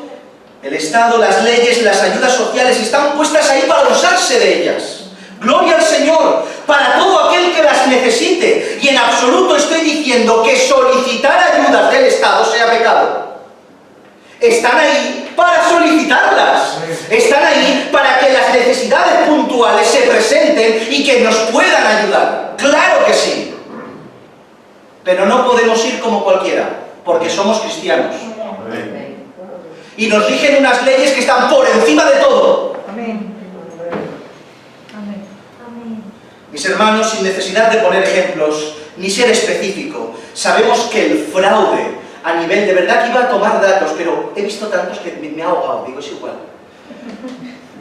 el Estado, las leyes, las ayudas sociales están puestas ahí para usarse de ellas. Gloria al Señor, para todo aquel que las necesite. Y en absoluto estoy diciendo que solicitar ayudas del Estado sea pecado. Están ahí para solicitarlas. Están ahí para que las necesidades puntuales se presenten y que nos puedan ayudar. ¡Claro que sí! Pero no podemos ir como cualquiera, porque somos cristianos. Y nos rigen unas leyes que están por encima de todo. Amén. Mis hermanos, sin necesidad de poner ejemplos, ni ser específico, sabemos que el fraude, a nivel de verdad que iba a tomar datos, pero he visto tantos que me ha ahogado, digo, es igual.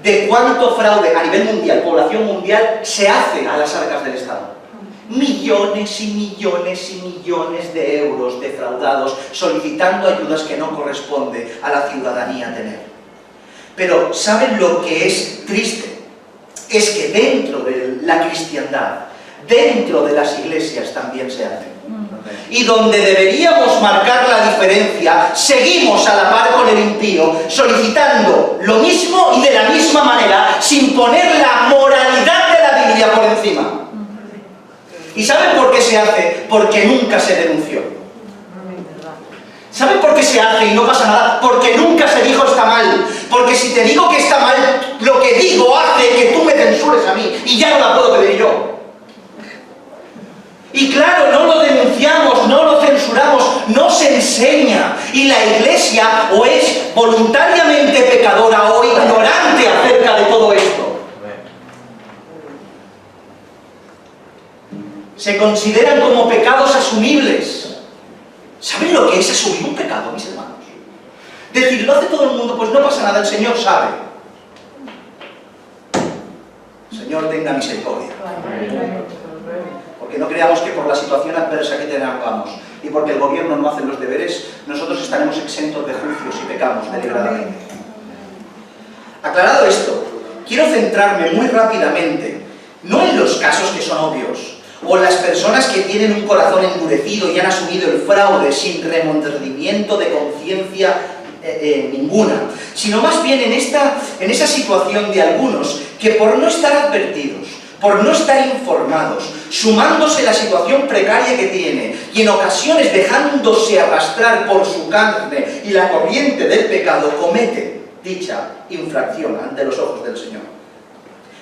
De cuánto fraude a nivel mundial, población mundial, se hace a las arcas del Estado. Millones y millones y millones de euros defraudados solicitando ayudas que no corresponde a la ciudadanía tener. Pero ¿saben lo que es triste? Es que dentro de la cristiandad, dentro de las iglesias también se hace. Y donde deberíamos marcar la diferencia, seguimos a la par con el impío, solicitando lo mismo y de la misma manera, sin poner la moralidad de la Biblia por encima. ¿Y saben por qué se hace? Porque nunca se denunció. ¿Saben por qué se hace y no pasa nada? Porque nunca se dijo está mal. Porque si te digo que está mal, lo que digo hace que tú me censures a mí y ya no la puedo pedir yo. Y claro, no lo denunciamos, no lo censuramos, no se enseña. Y la Iglesia o es voluntariamente pecadora o ignorante acerca de todo esto. Se consideran como pecados asumibles. ¿Saben lo que es asumir un pecado, mis hermanos? Decir, lo hace todo el mundo, pues no pasa nada, el Señor sabe. El Señor tenga misericordia. Porque no creamos que por la situación adversa que tengamos y porque el gobierno no hace los deberes, nosotros estaremos exentos de juicios y pecamos deliberadamente. Aclarado esto, quiero centrarme muy rápidamente, no en los casos que son obvios, o las personas que tienen un corazón endurecido y han asumido el fraude sin remordimiento de conciencia ninguna, sino más bien en esa situación de algunos que por no estar advertidos, por no estar informados, sumándose la situación precaria que tiene y en ocasiones dejándose arrastrar por su carne y la corriente del pecado, comete dicha infracción ante los ojos del Señor.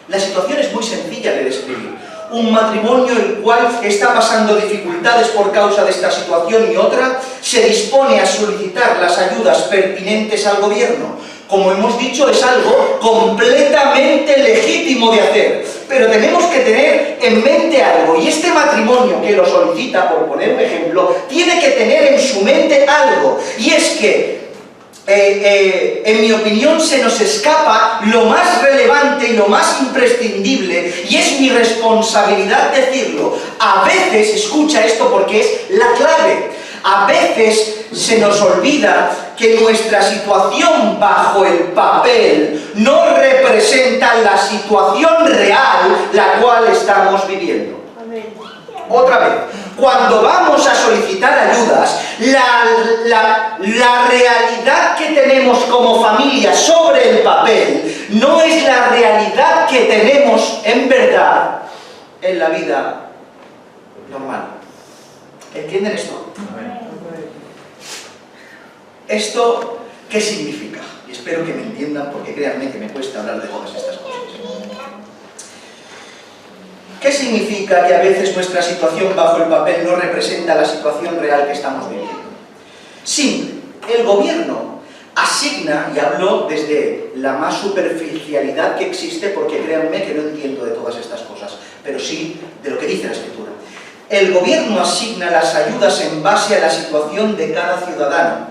La situación es muy sencilla de describir. Un matrimonio el cual está pasando dificultades por causa de esta situación y otra, se dispone a solicitar las ayudas pertinentes al gobierno. Como hemos dicho, es algo completamente legítimo de hacer, pero tenemos que tener en mente algo, y este matrimonio que lo solicita, por poner un ejemplo, tiene que tener en su mente algo, y es que en mi opinión se nos escapa lo más relevante y lo más imprescindible, y es mi responsabilidad decirlo. A veces, escucha esto porque es la clave, a veces se nos olvida que nuestra situación bajo el papel no representa la situación real la cual estamos viviendo. Otra vez, cuando vamos a solicitar ayudas, la realidad que tenemos como familia sobre el papel no es la realidad que tenemos en verdad en la vida normal. ¿Entienden esto? ¿Esto qué significa? Y espero que me entiendan, porque créanme que me cuesta hablar de todas estas cosas. ¿Qué significa que a veces nuestra situación bajo el papel no representa la situación real que estamos viviendo? Simple. El gobierno asigna, y hablo desde la más superficialidad que existe, porque créanme que no entiendo de todas estas cosas, pero sí de lo que dice la Escritura. El gobierno asigna las ayudas en base a la situación de cada ciudadano.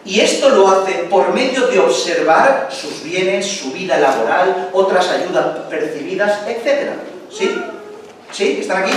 Y esto lo hace por medio de observar sus bienes, su vida laboral, otras ayudas percibidas, etc. ¿Sí? ¿Sí? ¿Están aquí?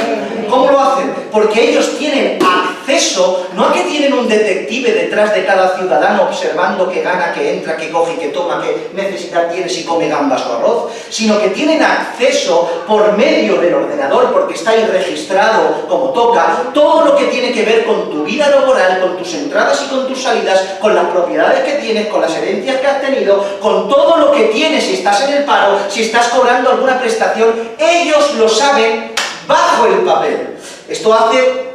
¿Cómo lo hacen? Porque ellos tienen acceso, no a que tienen un detective detrás de cada ciudadano observando qué gana, qué entra, qué coge, qué toma, qué necesidad tiene, si come gambas o arroz, sino que tienen acceso por medio del ordenador, porque está ahí registrado como toca, todo lo que tiene que ver con tu vida laboral, con tus entradas y con tus salidas, con las propiedades que tienes, con las herencias que has tenido, con todo lo que tienes, si estás en el paro, si estás cobrando alguna prestación, ellos lo saben bajo el papel. Esto hace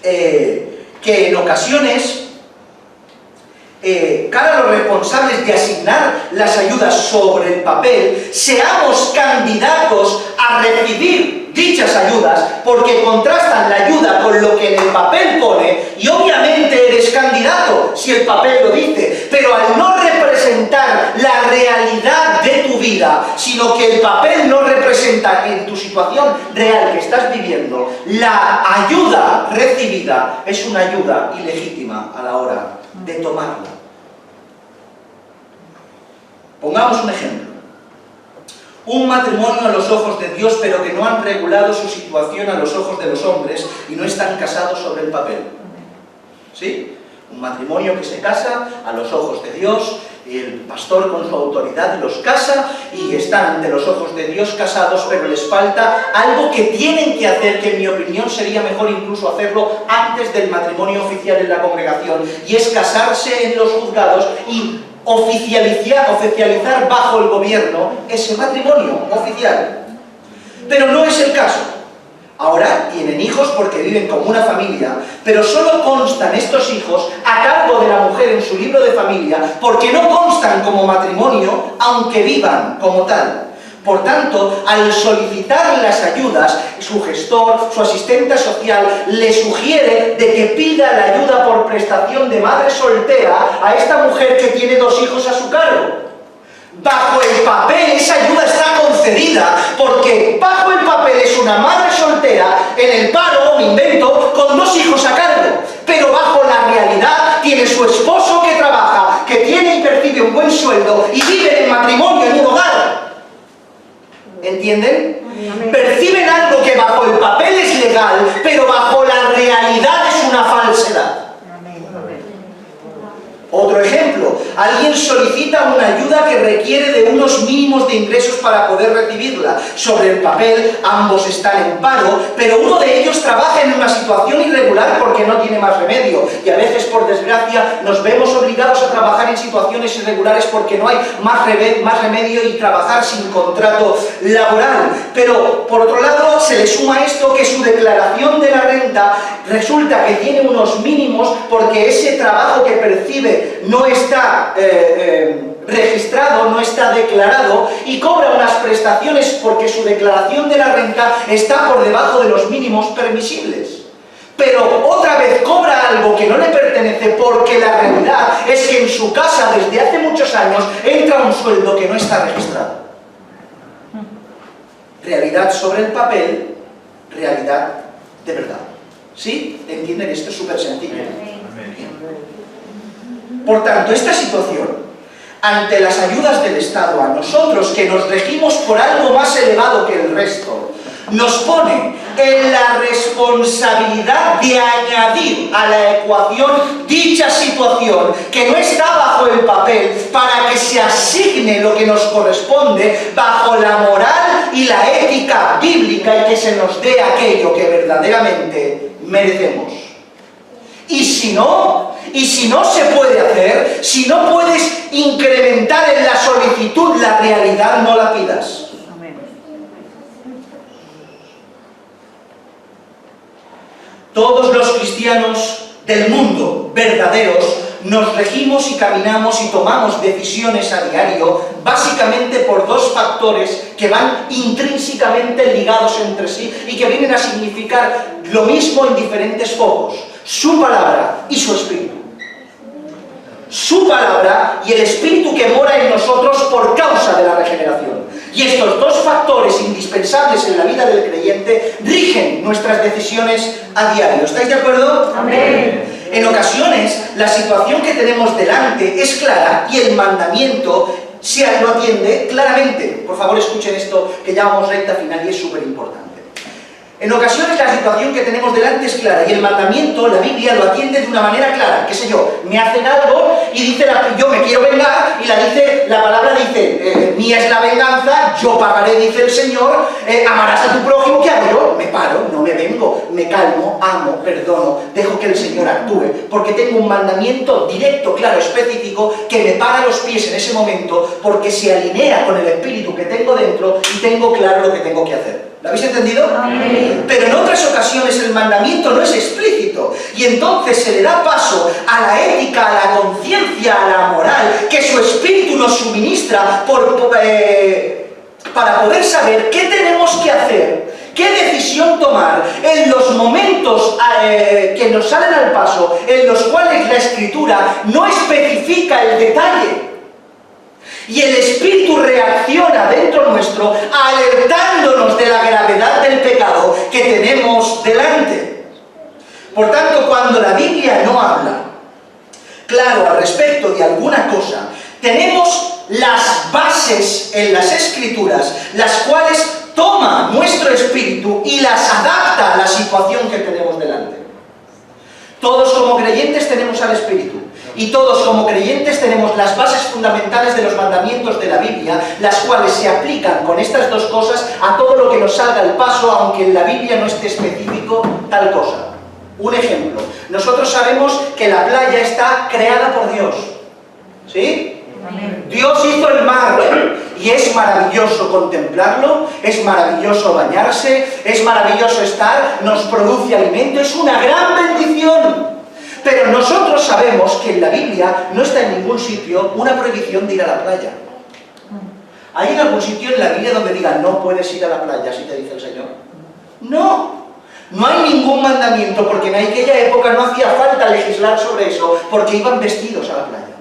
que en ocasiones, cara a los responsables de asignar las ayudas sobre el papel, seamos candidatos a recibir dichas ayudas, porque contrastan la ayuda con lo que en el papel pone, y obviamente eres candidato si el papel lo dice, pero al no representar la realidad de tu vida, sino que el papel no representa en tu situación real que estás viviendo, la ayuda recibida es una ayuda ilegítima a la hora de tomarla. Pongamos un ejemplo. Un matrimonio a los ojos de Dios, pero que no han regulado su situación a los ojos de los hombres y no están casados sobre el papel. ¿Sí? Un matrimonio que se casa a los ojos de Dios, y el pastor con su autoridad los casa y están ante los ojos de Dios casados, pero les falta algo que tienen que hacer, que en mi opinión sería mejor incluso hacerlo antes del matrimonio oficial en la congregación, y es casarse en los juzgados y oficializar bajo el gobierno ese matrimonio oficial. Pero no es el caso. Ahora tienen hijos porque viven como una familia, pero solo constan estos hijos a cargo de la mujer en su libro de familia, porque no constan como matrimonio, aunque vivan como tal. Por tanto, al solicitar las ayudas, su gestor, su asistente social, le sugiere de que pida la ayuda por prestación de madre soltera a esta mujer que tiene 2 hijos a su cargo. Bajo el papel esa ayuda está concedida, porque bajo el papel es una madre soltera, en el paro, me invento, con 2 hijos a cargo. Pero bajo la realidad tiene su esposo que trabaja, que tiene Perciben algo que bajo el papel es legal, pero bajo la realidad es una falsedad. Otro ejemplo, alguien solicita una ayuda que requiere de unos mínimos de ingresos para poder recibirla. Sobre el papel, ambos están en paro, pero uno de ellos trabaja en una situación irregular porque no tiene más remedio. Y a veces, por desgracia, nos vemos obligados a trabajar en situaciones irregulares porque no hay más remedio y trabajar sin contrato laboral. Pero, por otro lado, se le suma esto que su declaración de la renta resulta que tiene unos mínimos porque ese trabajo que percibe no está registrado, no está declarado y cobra unas prestaciones porque su declaración de la renta está por debajo de los mínimos permisibles. Pero otra vez cobra algo que no le pertenece porque la realidad es que en su casa desde hace muchos años entra un sueldo que no está registrado. Realidad sobre el papel, realidad de verdad. ¿Sí? ¿Entienden? Esto es súper sencillo. Por tanto, esta situación, ante las ayudas del Estado a nosotros, que nos regimos por algo más elevado que el resto, nos pone en la responsabilidad de añadir a la ecuación dicha situación que no está bajo el papel para que se asigne lo que nos corresponde bajo la moral y la ética bíblica y que se nos dé aquello que verdaderamente merecemos. Y si no se puede hacer, si no puedes incrementar en la solicitud la realidad, no la pidas. Amén. Todos los cristianos del mundo, verdaderos, nos regimos y caminamos y tomamos decisiones a diario, básicamente por dos factores que van intrínsecamente ligados entre sí y que vienen a significar lo mismo en diferentes focos: su palabra y su espíritu. Su palabra y el espíritu que mora en nosotros por causa de la regeneración. Y estos dos factores indispensables en la vida del creyente rigen nuestras decisiones a diario. ¿Estáis de acuerdo? Amén. En ocasiones, la situación que tenemos delante es clara y el mandamiento se lo atiende claramente. Por favor, escuchen esto, que ya vamos recta final y es súper importante. En ocasiones la situación que tenemos delante es clara y el mandamiento, la Biblia, lo atiende de una manera clara. ¿Qué sé yo? Me hacen algo y dice yo me quiero vengar y la palabra dice mía es la venganza, yo pagaré, dice el Señor, amarás a tu prójimo. ¿Qué hago yo? Me paro, no me vengo, me calmo, amo, perdono, dejo que el Señor actúe, porque tengo un mandamiento directo, claro, específico, que me para los pies en ese momento porque se alinea con el espíritu que tengo dentro y tengo claro lo que tengo que hacer. ¿Lo habéis entendido? Amén. Pero en otras ocasiones el mandamiento no es explícito y entonces se le da paso a la ética, a la conciencia, a la moral que su espíritu nos suministra para poder saber qué tenemos que hacer, qué decisión tomar en los momentos que nos salen al paso, en los cuales la Escritura no especifica el detalle. Y el Espíritu reacciona dentro nuestro, alertándonos de la gravedad del pecado que tenemos delante. Por tanto, cuando la Biblia no habla claro al respecto de alguna cosa, tenemos las bases en las Escrituras, las cuales toma nuestro espíritu y las adapta a la situación que tenemos delante. Todos como creyentes tenemos al Espíritu. Y todos como creyentes tenemos las bases fundamentales de los mandamientos de la Biblia, las cuales se aplican con estas dos cosas a todo lo que nos salga al paso, aunque en la Biblia no esté específico tal cosa. Un ejemplo, nosotros sabemos que la playa está creada por Dios, ¿sí? Amén. Dios hizo el mar y es maravilloso contemplarlo, es maravilloso bañarse, es maravilloso estar, nos produce alimento, es una gran bendición. Pero nosotros sabemos que en la Biblia no está en ningún sitio una prohibición de ir a la playa. ¿Hay en algún sitio en la Biblia donde diga no puedes ir a la playa, si te dice el Señor? No. No hay ningún mandamiento, porque en aquella época no hacía falta legislar sobre eso, porque iban vestidos a la playa.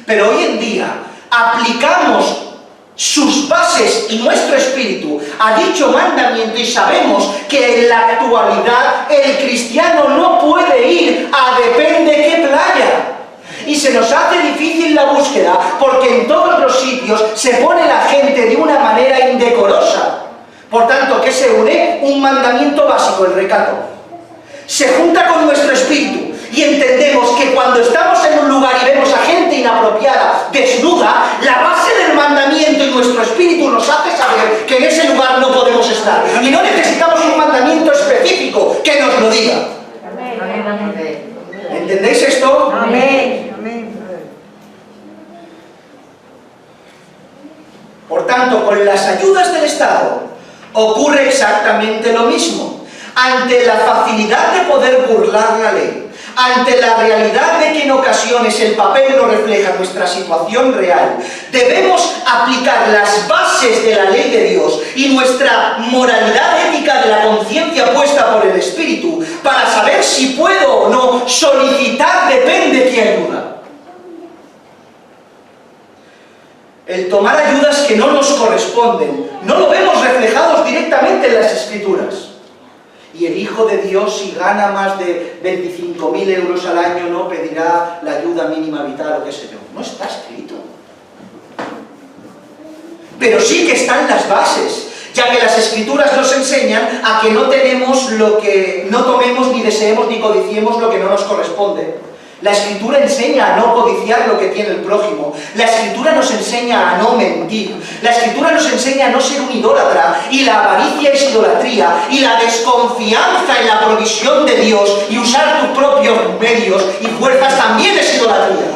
Pero hoy en día aplicamos sus bases y nuestro espíritu a dicho mandamiento y sabemos que en la actualidad el cristiano no puede ir a depende qué playa. Y se nos hace difícil la búsqueda porque en todos los sitios se pone la gente de una manera indecorosa. Por tanto, ¿qué se une? Un mandamiento básico, el recato. Se junta con nuestro espíritu y entendemos que cuando estamos en un lugar y vemos a gente inapropiada, desnuda, la base del mandamiento y nuestro espíritu nos hace saber que en ese lugar no podemos estar. Y no necesitamos un mandamiento específico que nos lo diga. ¿Entendéis esto? Amén. Amén. Por tanto, con las ayudas del Estado ocurre exactamente lo mismo. Ante la facilidad de poder burlar la ley, ante la realidad de que en ocasiones el papel no refleja nuestra situación real, debemos aplicar las bases de la ley de Dios y nuestra moralidad ética de la conciencia puesta por el Espíritu para saber si puedo o no solicitar depende qué ayuda. El tomar ayudas que no nos corresponden, no lo vemos reflejados directamente en las Escrituras. Y el Hijo de Dios, si gana más de 25.000 euros al año, no pedirá la ayuda mínima vital o qué sé yo. No está escrito. Pero sí que están las bases, ya que las Escrituras nos enseñan a que no tenemos lo que no tomemos, ni deseemos, ni codiciemos lo que no nos corresponde. La Escritura enseña a no codiciar lo que tiene el prójimo. La Escritura nos enseña a no mentir. La Escritura nos enseña a no ser un idólatra. Y la avaricia es idolatría. Y la desconfianza en la provisión de Dios y usar tus propios medios y fuerzas también es idolatría.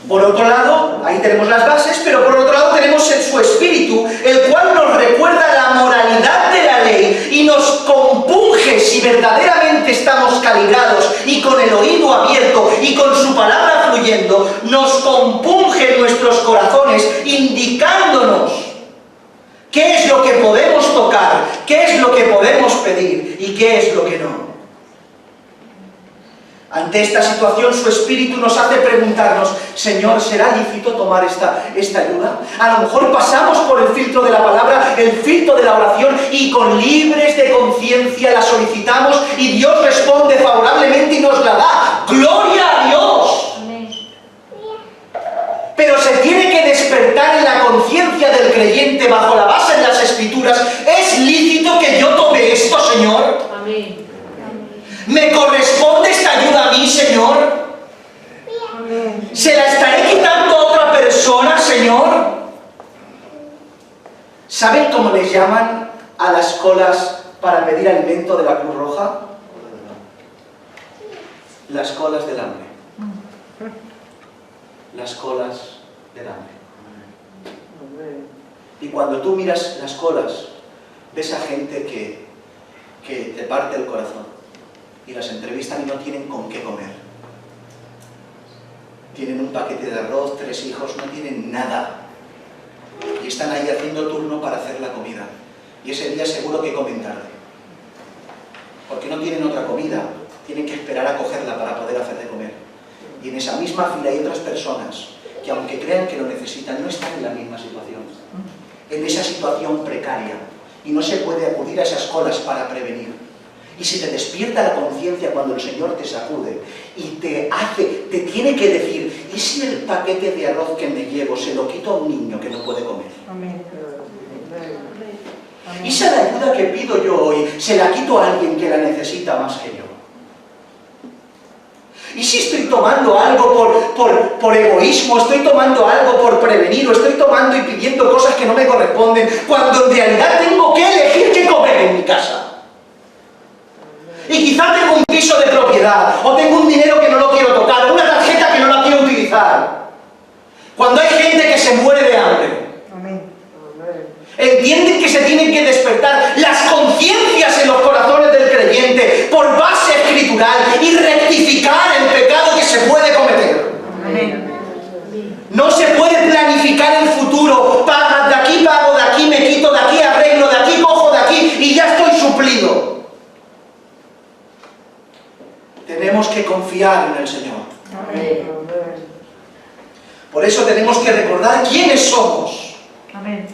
Por otro lado, ahí tenemos las bases, pero por otro lado tenemos su Espíritu, el cual nos recuerda la moralidad de la ley y nos compunge si verdaderamente estamos calibrados y con el oído abierto y con su palabra fluyendo, nos compunge nuestros corazones, indicándonos qué es lo que podemos tocar, qué es lo que podemos pedir y qué es lo que no. Ante esta situación, su Espíritu nos hace preguntarnos: Señor, ¿será lícito tomar esta ayuda? A lo mejor pasamos por el filtro de la palabra, el filtro de la oración, y con libres de conciencia la solicitamos, y Dios responde favorablemente y nos la da. ¡Gloria a Dios! Pero se tiene que despertar en la conciencia del creyente, bajo la base de las Escrituras: ¿es lícito que yo tome esto, Señor? Amén. ¿Me corresponde esta ayuda a mí, Señor? ¿Se la estaré quitando a otra persona, Señor? ¿Saben cómo les llaman a las colas para pedir alimento de la Cruz Roja? Las colas del hambre. Las colas del hambre. Y cuando tú miras las colas, ves a gente que te parte el corazón. Y las entrevistan y no tienen con qué comer. Tienen un paquete de arroz, 3 hijos, no tienen nada. Y están ahí haciendo turno para hacer la comida. Y ese día seguro que comen tarde. Porque no tienen otra comida. Tienen que esperar a cogerla para poder hacer de comer. Y en esa misma fila hay otras personas que, aunque crean que lo necesitan, no están en la misma situación. En esa situación precaria. Y no se puede acudir a esas colas para prevenir. Y si te despierta la conciencia cuando el Señor te sacude y te tiene que decir: ¿y si el paquete de arroz que me llevo se lo quito a un niño que no puede comer? Amén. ¿Y si la ayuda que pido yo hoy se la quito a alguien que la necesita más que yo? ¿Y si estoy tomando algo por egoísmo, estoy tomando algo por prevenir, o estoy tomando y pidiendo cosas que no me corresponden, cuando en realidad tengo que elegir qué comer en mi casa? Y quizá tengo un piso de propiedad, o tengo un dinero que no lo quiero tocar, o una tarjeta que no la quiero utilizar. Cuando hay gente que se muere de hambre, entienden que se tienen que despertar las conciencias en los corazones del creyente por base escritural y rectificar el pecado que se puede cometer. No se puede planificar el futuro: pagas de aquí, pago de aquí, me quito de aquí, arreglo de aquí, cojo de aquí y ya estoy suplido. Tenemos que confiar en el Señor. Amén. Por eso tenemos que recordar quiénes somos. Amén.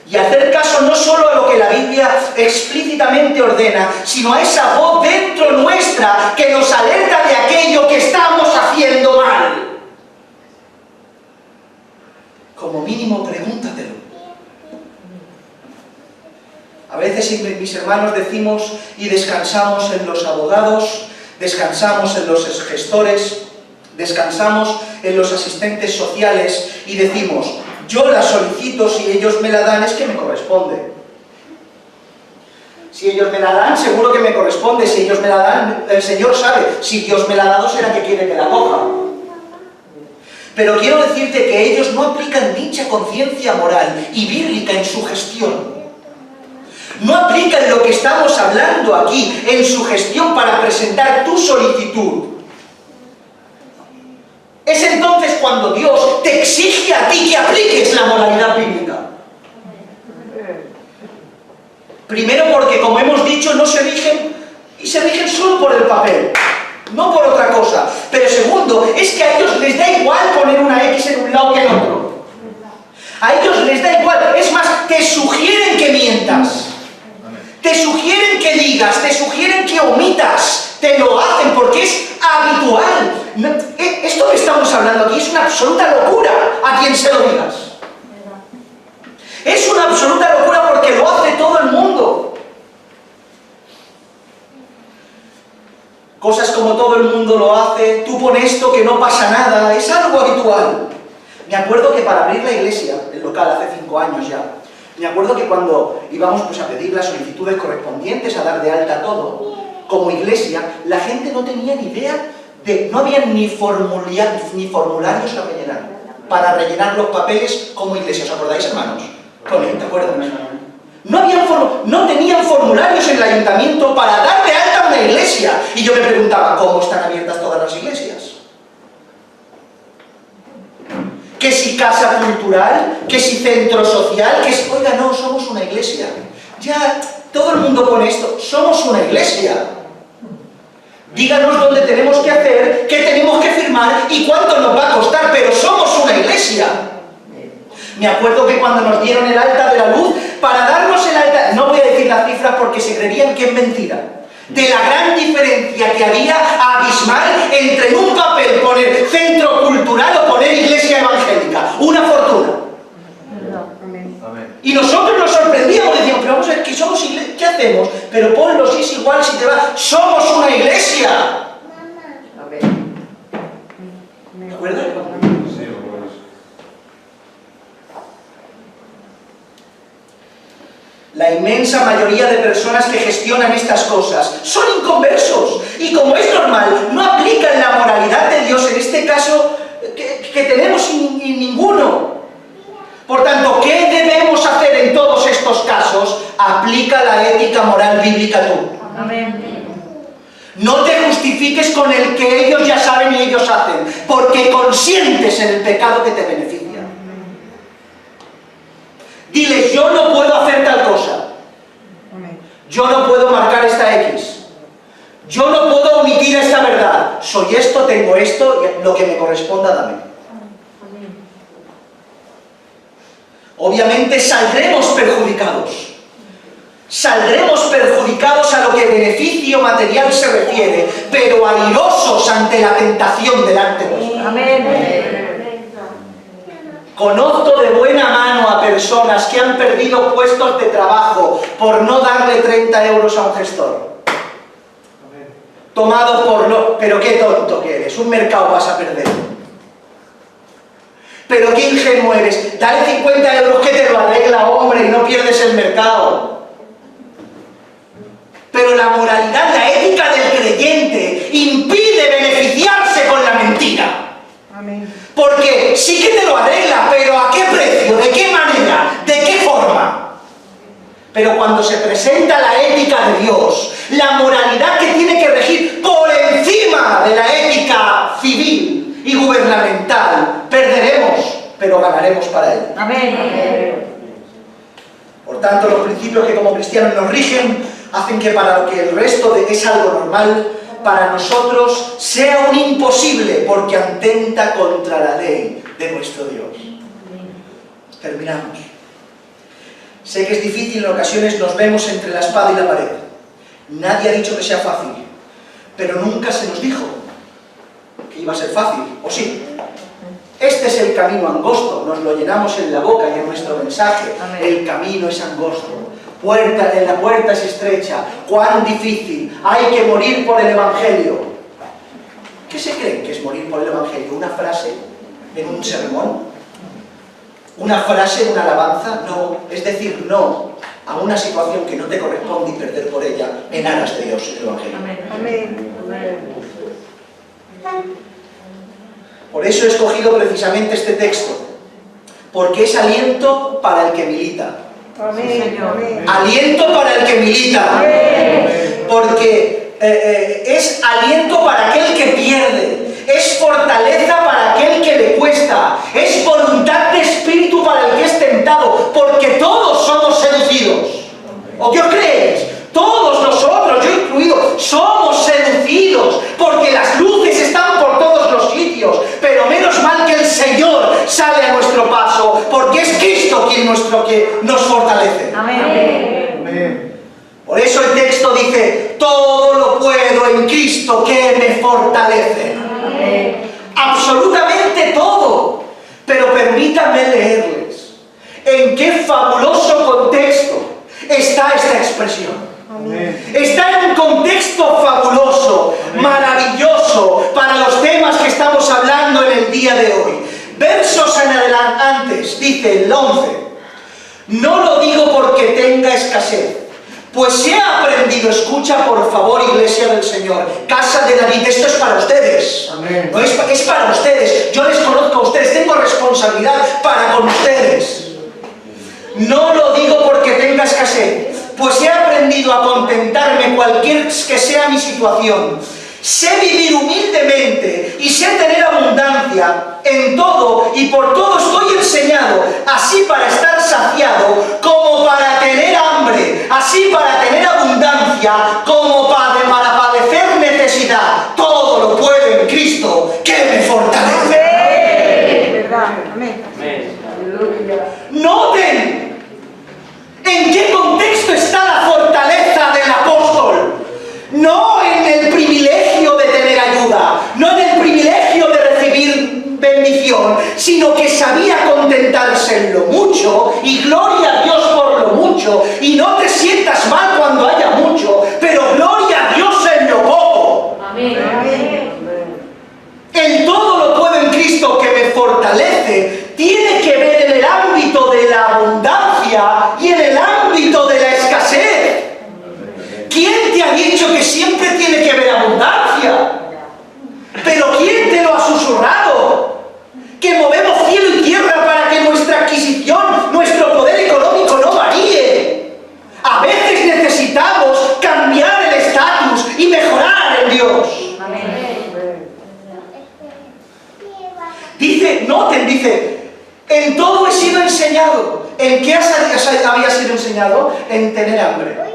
Y hacer caso no solo a lo que la Biblia explícitamente ordena, sino a esa voz dentro nuestra que nos alerta de aquello que estamos haciendo mal. como mínimo pregúntatelo. A veces mis hermanos decimos y descansamos en los abogados, descansamos en los gestores, descansamos en los asistentes sociales y decimos, yo la solicito, si ellos me la dan es que me corresponde. Si ellos me la dan, seguro que me corresponde. Si ellos me la dan, el Señor sabe. Si Dios me la ha dado, será que quiere que la coja. Pero quiero decirte que ellos no aplican dicha conciencia moral y bíblica en su gestión. No aplican lo que estamos hablando aquí en su gestión para presentar tu solicitud. Es entonces cuando Dios te exige a ti que apliques la moralidad bíblica. Primero porque, como hemos dicho, no se rigen y se rigen solo por el papel, no por otra cosa. Pero segundo, es que a ellos les da igual poner una X en un lado que en otro. A ellos les da igual, es más, te sugieren que mientas. Te sugieren que digas, te sugieren que omitas, te lo hacen porque es habitual. Esto que estamos hablando aquí es una absoluta locura a quien se lo digas. Es una absoluta locura porque lo hace todo el mundo. Cosas como todo el mundo lo hace, tú pon esto que no pasa nada, es algo habitual. Me acuerdo que para abrir la iglesia, el local, hace 5 años ya, me acuerdo que cuando íbamos pues, a pedir las solicitudes correspondientes, a dar de alta todo, como iglesia, la gente no tenía ni idea de... No había ni formularios a rellenar, para rellenar los papeles como iglesia. ¿Os acordáis, hermanos? Tony, ¿te acuerdas? No tenían formularios en el ayuntamiento para dar de alta una iglesia. Y yo me preguntaba, ¿cómo están abiertas todas las iglesias? Que si casa cultural, que si centro social, que si... Oiga, no, somos una iglesia. Ya, todo el mundo pone esto, somos una iglesia. Díganos dónde tenemos que hacer, qué tenemos que firmar y cuánto nos va a costar, pero somos una iglesia. Me acuerdo que cuando nos dieron el alta de la luz, para darnos el alta, no voy a decir las cifras porque se creerían que es mentira, de la gran diferencia que había abismal entre en un papel poner centro cultural o poner iglesia evangélica, una fortuna. Y nosotros nos sorprendíamos, decíamos, pero vamos a ver, que somos iglesia, ¿qué hacemos? Pero ponlo, si es igual, si te va, somos una iglesia. ¿De acuerdo? La inmensa mayoría de personas que gestionan estas cosas son inconversos y, como es normal, no aplican la moralidad de Dios, en este caso que tenemos ninguno. Por tanto, ¿qué debemos hacer en todos estos casos? Aplica la ética moral bíblica tú. Amén. No te justifiques con el que ellos ya saben y ellos hacen, porque consientes en el pecado que te beneficia. Diles, yo no puedo hacer tal cosa. Yo no puedo marcar esta X. Yo no puedo omitir esta verdad. Soy esto, tengo esto, y lo que me corresponda, dame. Obviamente saldremos perjudicados. Saldremos perjudicados a lo que beneficio material se refiere, pero airosos ante la tentación delante nuestra. Amén. Conozco de buena mano a personas que han perdido puestos de trabajo por no darle 30 euros a un gestor. Tomado por no... Pero qué tonto que eres, un mercado vas a perder. Pero qué ingenuo eres, dale 50 euros que te lo arregla, hombre, y no pierdes el mercado. Pero la moralidad, la ética del creyente impide beneficiarse con la mentira. Amén. Porque sí que te lo arregla, pero ¿a qué precio? ¿De qué manera? ¿De qué forma? Pero cuando se presenta la ética de Dios, la moralidad que tiene que regir por encima de la ética civil y gubernamental, perderemos, pero ganaremos para él. Amén. Por tanto, los principios que como cristianos nos rigen hacen que para lo que el resto es algo normal, para nosotros sea un imposible, porque atenta contra la ley de nuestro Dios. Terminamos. Sé que es difícil, en ocasiones nos vemos entre la espada y la pared. Nadie ha dicho que sea fácil, pero nunca se nos dijo que iba a ser fácil, ¿o sí? Este es el camino angosto, nos lo llenamos en la boca y en nuestro mensaje. Amén. El camino es angosto, la puerta es estrecha, cuán difícil, hay que morir por el Evangelio. ¿Qué se creen que es morir por el Evangelio? ¿Una frase en un sermón? ¿Una frase en una alabanza? No, es decir, no a una situación que no te corresponde y perder por ella en aras de Dios, el Evangelio. Amén. Por eso he escogido precisamente este texto, porque es aliento para el que milita. Amén. Amén. Aliento para el que milita. Porque es aliento para aquel que pierde. Es fortaleza para aquel que le cuesta. Es voluntad de espíritu para el que es tentado. Porque todos somos seducidos. ¿O qué os creéis? Todos nosotros, yo incluido, somos seducidos. Porque las luces están por todos los sitios. Pero menos mal que el Señor sale a nuestro paso. Porque es Cristo quien nos fortalece. Amén. Por eso el texto dice, todo lo puedo en Cristo que me fortalece. Absolutamente todo. Pero permítanme leerles en qué fabuloso contexto está esta expresión. Está en un contexto fabuloso, maravilloso, para los temas que estamos hablando en el día de hoy. Versos en adelante, antes, dice el 11, no lo digo porque tenga escasez, pues he aprendido, escucha por favor, iglesia del Señor, casa de David, esto es para ustedes. Amén. No es para ustedes, yo les conozco a ustedes, tengo responsabilidad para con ustedes. No lo digo porque tenga escasez, pues he aprendido a contentarme cualquier que sea mi situación. Sé vivir humildemente y sé tener abundancia en todo y por todo estoy enseñado, así para estar saciado como para tener hambre, así para tener abundancia como para padecer necesidad. Todo lo puedo en Cristo que me fortalece. Verdad. Amén. Noten en qué contexto está la fortaleza del apóstol. No en el privilegio de tener ayuda, no en el privilegio de recibir bendición, sino que sabía contentarse en lo mucho, y gloria a Dios por lo mucho, y no te sientas mal cuando haya mucho, pero gloria a Dios en lo poco. Amén. El todo lo puedo en Cristo que me fortalece, tiene que ver en el ámbito de la abundancia y en el ámbito de la escasez. ¿Quién te ha dicho que siempre tiene que haber abundancia? ¿Pero quién te lo ha susurrado? Que movemos cielo y tierra para que nuestra adquisición, nuestro poder económico no varíe. A veces necesitamos cambiar el estatus y mejorar en Dios. Dice, en todo he sido enseñado. ¿En qué había sido enseñado? En tener hambre.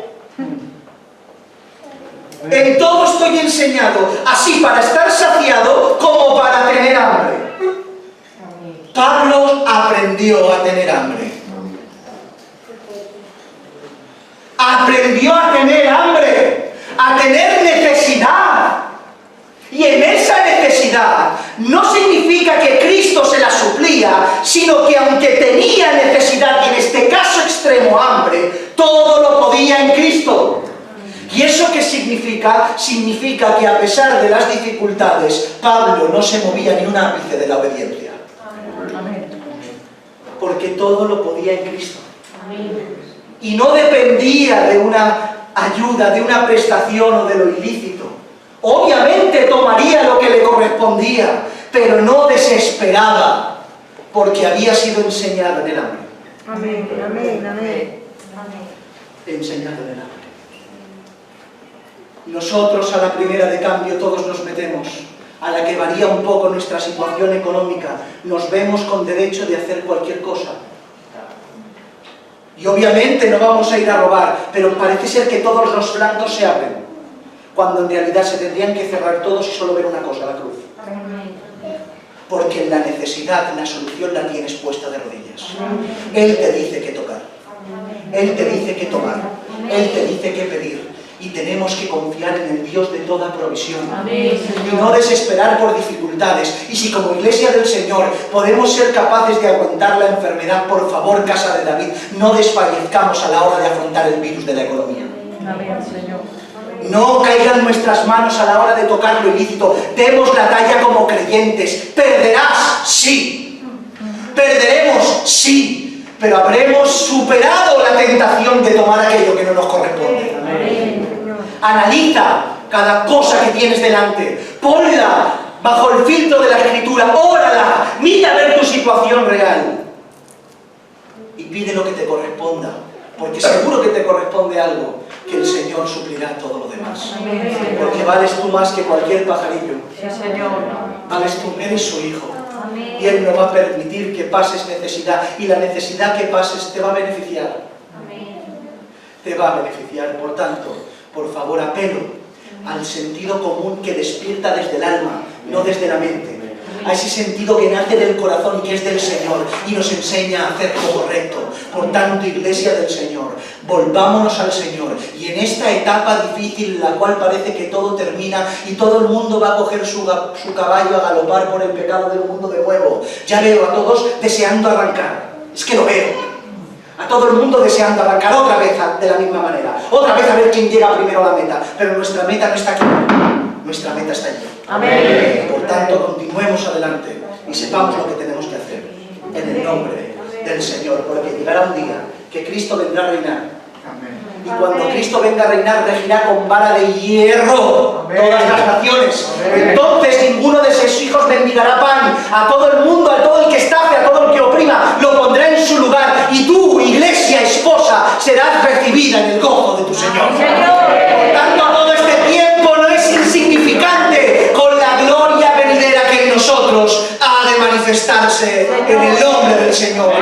En todo estoy enseñado, así para estar saciado como para tener hambre. Pablo aprendió a tener hambre. Aprendió a tener hambre, a tener necesidad. Y en esa necesidad no significa que Cristo se la suplía, sino que aunque tenía necesidad, y en este caso extremo hambre, todo lo podía en Cristo. ¿Y eso qué significa? Significa que a pesar de las dificultades, Pablo no se movía ni un ápice de la obediencia. Porque todo lo podía en Cristo. Y no dependía de una ayuda, de una prestación o de lo ilícito. Obviamente tomaría lo que le correspondía, pero no desesperaba, porque había sido enseñado en el hambre. Enseñado en el hambre. Nosotros a la primera de cambio todos nos metemos, a la que varía un poco nuestra situación económica, nos vemos con derecho de hacer cualquier cosa. Y obviamente no vamos a ir a robar, pero parece ser que todos los flancos se abren, cuando en realidad se tendrían que cerrar todos y solo ver una cosa, la cruz. Porque en la necesidad, la solución la tienes puesta de rodillas. Él te dice que tocar, Él te dice que tomar, Él te dice que pedir. Y tenemos que confiar en el Dios de toda provisión. Amén, Y no desesperar por dificultades. Y si como iglesia del Señor podemos ser capaces de aguantar la enfermedad, por favor, casa de David, no desfallezcamos a la hora de afrontar el virus de la economía. Amén, Señor. No caigan nuestras manos a la hora de tocar lo ilícito. Demos la talla como creyentes. ¿Perderás? Sí. ¿Perderemos? Sí. Pero habremos superado la tentación de tomar aquello que no nos corresponde. Analiza cada cosa que tienes delante. Ponla bajo el filtro de la Escritura. Órala. Mira a ver tu situación real. Y pide lo que te corresponda. Porque seguro que te corresponde algo que el Señor suplirá todo lo demás. Porque vales tú más que cualquier pajarillo. Vales tú, eres su hijo. Y Él no va a permitir que pases necesidad. Y la necesidad que pases te va a beneficiar. Te va a beneficiar. Por tanto, por favor, apelo al sentido común que despierta desde el alma, no desde la mente. A ese sentido que nace del corazón y que es del Señor y nos enseña a hacer lo correcto. Por tanto, iglesia del Señor, volvámonos al Señor. Y en esta etapa difícil en la cual parece que todo termina y todo el mundo va a coger su caballo a galopar por el pecado del mundo de nuevo. Ya veo a todos deseando arrancar. Es que lo veo. A todo el mundo deseando arrancar otra vez de la misma manera. Otra vez a ver quién llega primero a la meta. Pero nuestra meta no está aquí. Nuestra meta está allí. Amén. Por tanto, continuemos adelante y sepamos lo que tenemos que hacer. En el nombre del Señor. Porque llegará un día que Cristo vendrá a reinar. Y cuando Cristo venga a reinar, regirá con vara de hierro todas las naciones. Entonces ninguno de sus hijos mendigará pan. A todo el mundo, a todo el que estafe, a todo el que oprima, lo pondrá en su lugar. Y tú, iglesia, esposa, serás recibida en el gozo de tu Señor. Por tanto, todo este tiempo no es insignificante con la gloria venidera que en nosotros ha de manifestarse en el nombre del Señor.